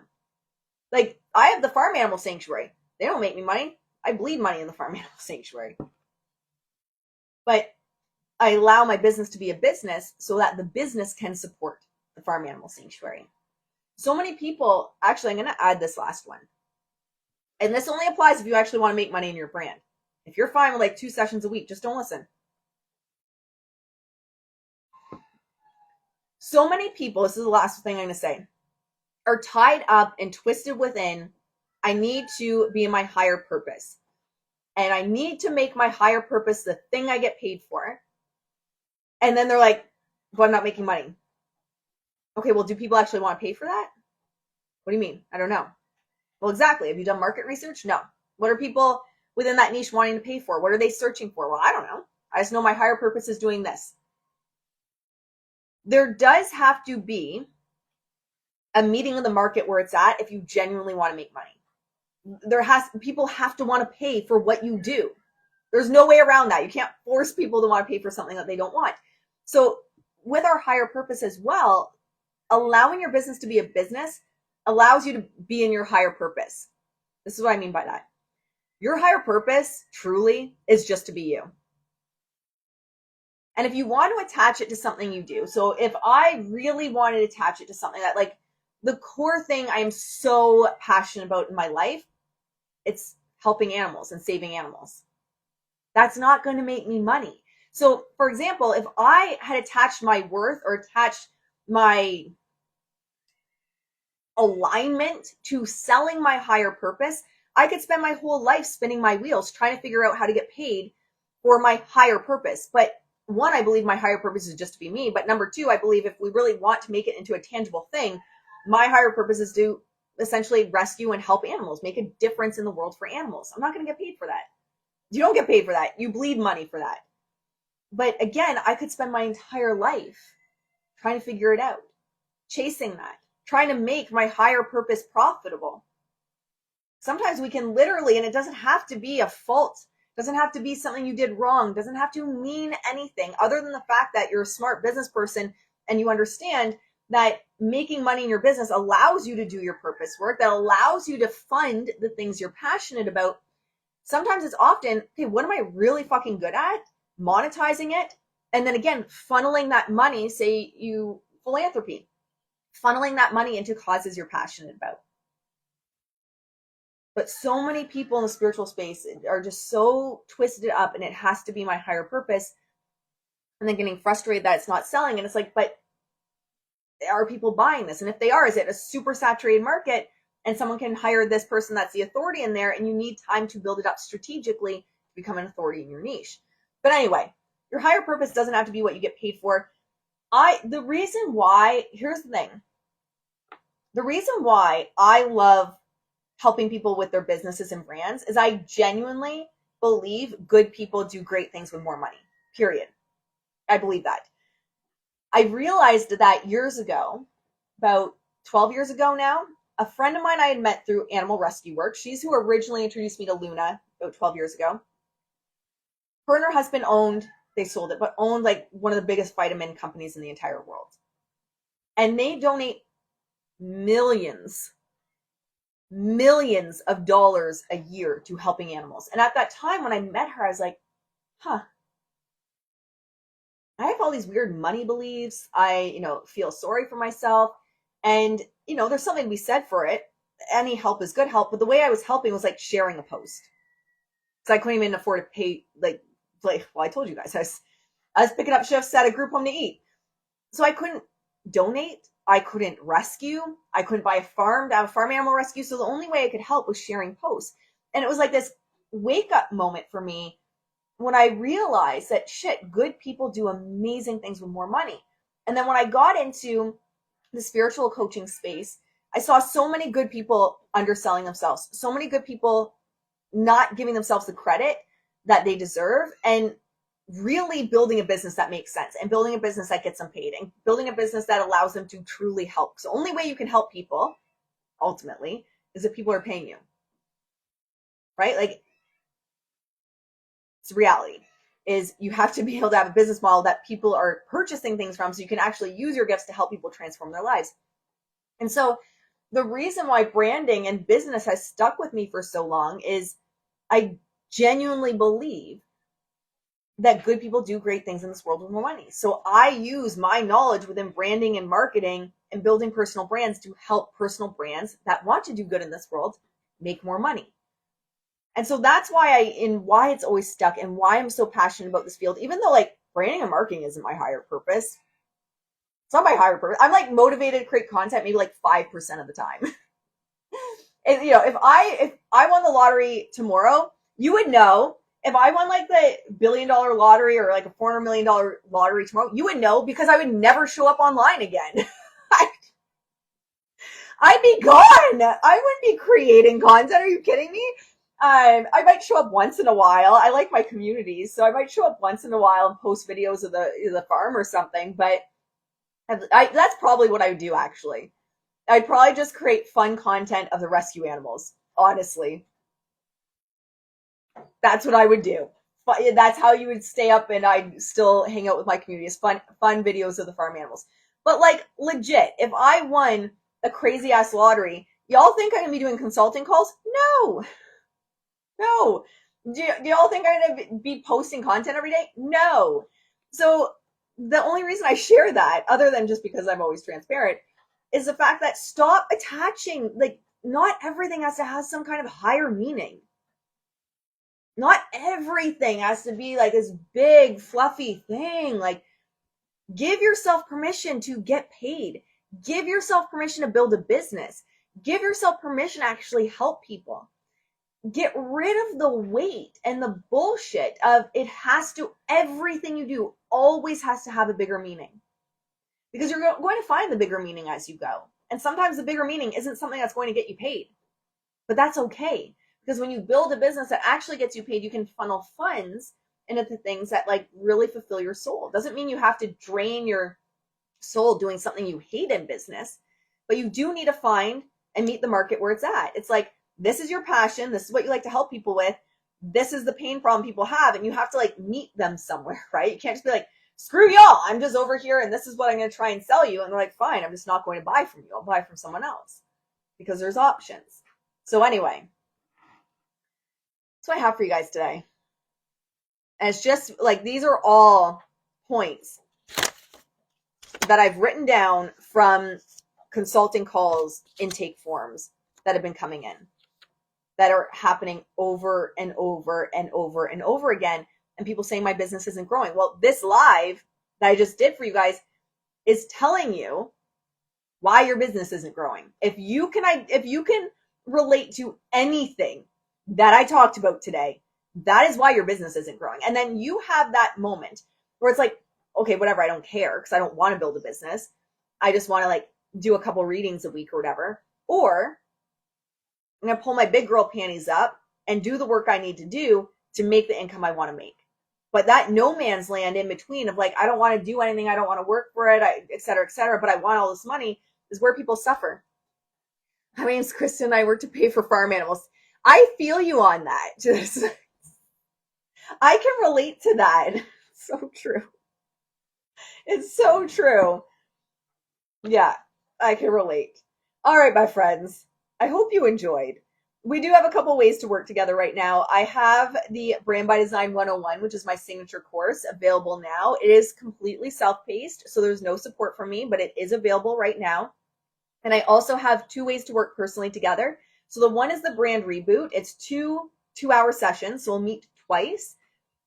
Like, I have the Farm Animal Sanctuary. They don't make me money. I bleed money in the Farm Animal Sanctuary. But I allow my business to be a business so that the business can support the Farm Animal Sanctuary. So many people, actually, I'm going to add this last one. And this only applies if you actually want to make money in your brand. If you're fine with like 2 sessions a week, just don't listen. So many people, this is the last thing I'm going to say, are tied up and twisted within, I need to be in my higher purpose. and I need to make my higher purpose the thing I get paid for. And then they're like, but I'm not making money. Okay, well, do people actually want to pay for that? What do you mean? I don't know. Well, exactly. Have you done market research? No. What are people within that niche wanting to pay for? What are they searching for? Well, I don't know. I just know my higher purpose is doing this. There does have to be a meeting of the market where it's at if you genuinely want to make money. People have to want to pay for what you do. There's no way around that. You can't force people to want to pay for something that they don't want. So with our higher purpose as well, allowing your business to be a business allows you to be in your higher purpose. This is what I mean by that. Your higher purpose truly is just to be you. And if you want to attach it to something you do, so if I really wanted to attach it to something that, like, the core thing I am so passionate about in my life, it's helping animals and saving animals. That's not going to make me money. So, for example, if I had attached my worth or attached my alignment to selling my higher purpose, I could spend my whole life spinning my wheels trying to figure out how to get paid for my higher purpose. But one, I believe my higher purpose is just to be me. But number two, I believe if we really want to make it into a tangible thing, my higher purpose is to essentially rescue and help animals, make a difference in the world for animals. I'm not going to get paid for that. You don't get paid for that. You bleed money for that. But again, I could spend my entire life trying to figure it out, chasing that, trying to make my higher purpose profitable. Sometimes we can literally, and it doesn't have to be a fault, doesn't have to be something you did wrong, doesn't have to mean anything other than the fact that you're a smart business person and you understand that making money in your business allows you to do your purpose work, that allows you to fund the things you're passionate about. Sometimes it's often, okay, what am I really fucking good at? Monetizing it. And then again, funneling that money, say you philanthropy, funneling that money into causes you're passionate about. But so many people in the spiritual space are just so twisted up, and it has to be my higher purpose. And then getting frustrated that it's not selling. And it's like, but are people buying this? And if they are, is it a super saturated market and someone can hire this person that's the authority in there, and you need time to build it up strategically to become an authority in your niche? But anyway, your higher purpose doesn't have to be what you get paid for. The reason why I love helping people with their businesses and brands is I genuinely believe good people do great things with more money, period. I believe that. I realized that years ago, about 12 years ago now, a friend of mine I had met through animal rescue work, she's who originally introduced me to Luna about 12 years ago. Her and her husband they sold it, but owned like one of the biggest vitamin companies in the entire world. And they donate millions of dollars a year to helping animals. And at that time when I met her, I was like, I have all these weird money beliefs. I, feel sorry for myself. And, there's something to be said for it. Any help is good help. But the way I was helping was like sharing a post. So I couldn't even afford to pay, I told you guys, I was picking up shifts at a group home to eat. So I couldn't donate. I couldn't rescue. I couldn't buy a farm to have a farm animal rescue. So the only way I could help was sharing posts. And it was like this wake up moment for me when I realized that good people do amazing things with more money. And then when I got into the spiritual coaching space, I saw so many good people underselling themselves, so many good people not giving themselves the credit that they deserve, and really building a business that makes sense, and building a business that gets them paid, and building a business that allows them to truly help. So the only way you can help people ultimately is if people are paying you, right? Like, it's reality is you have to be able to have a business model that people are purchasing things from, so you can actually use your gifts to help people transform their lives. And so the reason why branding and business has stuck with me for so long is I genuinely believe that good people do great things in this world with more money. So I use my knowledge within branding and marketing and building personal brands to help personal brands that want to do good in this world make more money. And so that's why why it's always stuck and why I'm so passionate about this field, even though like branding and marketing isn't my higher purpose. It's not my higher purpose. I'm like motivated to create content maybe like 5% of the time. And, if I won the lottery tomorrow, You would know if I won like the $1 billion lottery or like a $400 million lottery tomorrow. You would know because I would never show up online again. I'd be gone. I wouldn't be creating content. Are you kidding me? I might show up once in a while. I like my communities, so I might show up once in a while and post videos of the farm or something. But that's probably what I would do, actually. I'd probably just create fun content of the rescue animals, honestly. That's what I would do. That's how you would stay up and I'd still hang out with my community. Is fun videos of the farm animals. But like legit, if I won a crazy ass lottery, y'all think I'm gonna be doing consulting calls? No. No. Do y'all think I'm gonna be posting content every day? No. So the only reason I share that, other than just because I'm always transparent, is the fact that stop attaching, like, not everything has to have some kind of higher meaning. Not everything has to be like this big fluffy thing. Like, give yourself permission to get paid. Give yourself permission to build a business. Give yourself permission to actually help people. Get rid of the weight and the bullshit of everything you do always has to have a bigger meaning. Because you're going to find the bigger meaning as you go. And sometimes the bigger meaning isn't something that's going to get you paid. But that's okay. Because when you build a business that actually gets you paid, you can funnel funds into the things that like really fulfill your soul. It doesn't mean you have to drain your soul doing something you hate in business, but you do need to find and meet the market where it's at. It's like, this is your passion. This is what you like to help people with. This is the pain problem people have. And you have to like meet them somewhere, right? You can't just be like, screw y'all. I'm just over here and this is what I'm going to try and sell you. And they're like, fine, I'm just not going to buy from you. I'll buy from someone else because there's options. So anyway, that's what I have for you guys today. And it's just like, these are all points that I've written down from consulting calls, intake forms that have been coming in, that are happening over and over and over and over again. And people saying my business isn't growing. Well, this live that I just did for you guys is telling you why your business isn't growing. If you can relate to anything that I talked about today, that is why your business isn't growing. And then you have that moment where it's like, okay, whatever, I don't care because I don't want to build a business. I just want to like do a couple readings a week or whatever. Or I'm going to pull my big girl panties up and do the work I need to do to make the income I want to make. But that no man's land in between of like, I don't want to do anything. I don't want to work for it, et cetera, but I want all this money is where people suffer. My name's Kristen. I work to pay for farm animals. I feel you on that. Just, I can relate to that. It's so true. It's so true. Yeah, I can relate. All right, my friends. I hope you enjoyed. We do have a couple ways to work together right now. I have the Brand by Design 101, which is my signature course, available now. It is completely self-paced, so there's no support from me, but it is available right now. And I also have 2 ways to work personally together. So the one is the brand reboot. It's 2-hour sessions, so we'll meet twice.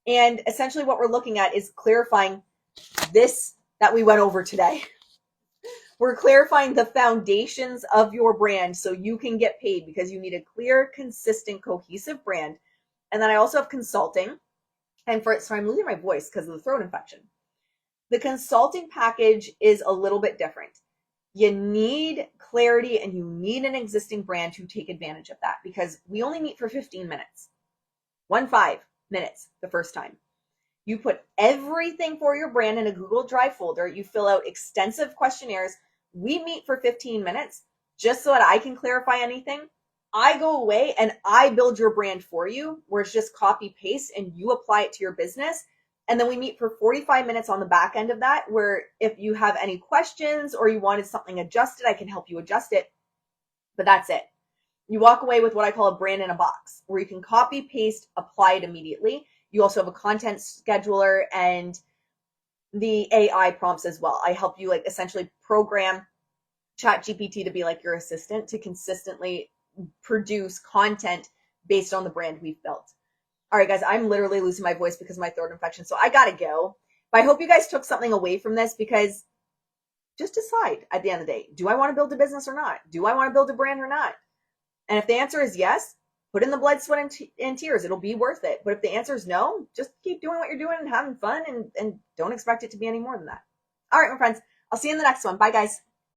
And essentially what we're looking at is clarifying this that we went over today. We're clarifying the foundations of your brand so you can get paid because you need a clear, consistent, cohesive brand. And then I also have consulting. And so I'm losing my voice because of the throat infection. The consulting package is a little bit different. You need clarity and you need an existing brand to take advantage of that because we only meet for 15 minutes. 15 minutes the first time. You put everything for your brand in a Google Drive folder. You fill out extensive questionnaires. We meet for 15 minutes just so that I can clarify anything. I go away and I build your brand for you, where it's just copy paste and you apply it to your business. And then we meet for 45 minutes on the back end of that, where if you have any questions or you wanted something adjusted, I can help you adjust it. But that's it. You walk away with what I call a brand in a box, where you can copy, paste, apply it immediately. You also have a content scheduler and the AI prompts as well. I help you like essentially program ChatGPT to be like your assistant to consistently produce content based on the brand we've built. All right, guys, I'm literally losing my voice because of my throat infection, so I gotta go. But I hope you guys took something away from this, because just decide at the end of the day, do I want to build a business or not? Do I want to build a brand or not? And if the answer is yes, put in the blood, sweat, and tears. It'll be worth it. But if the answer is no, just keep doing what you're doing and having fun, and don't expect it to be any more than that. All right, my friends, I'll see you in the next one. Bye, guys.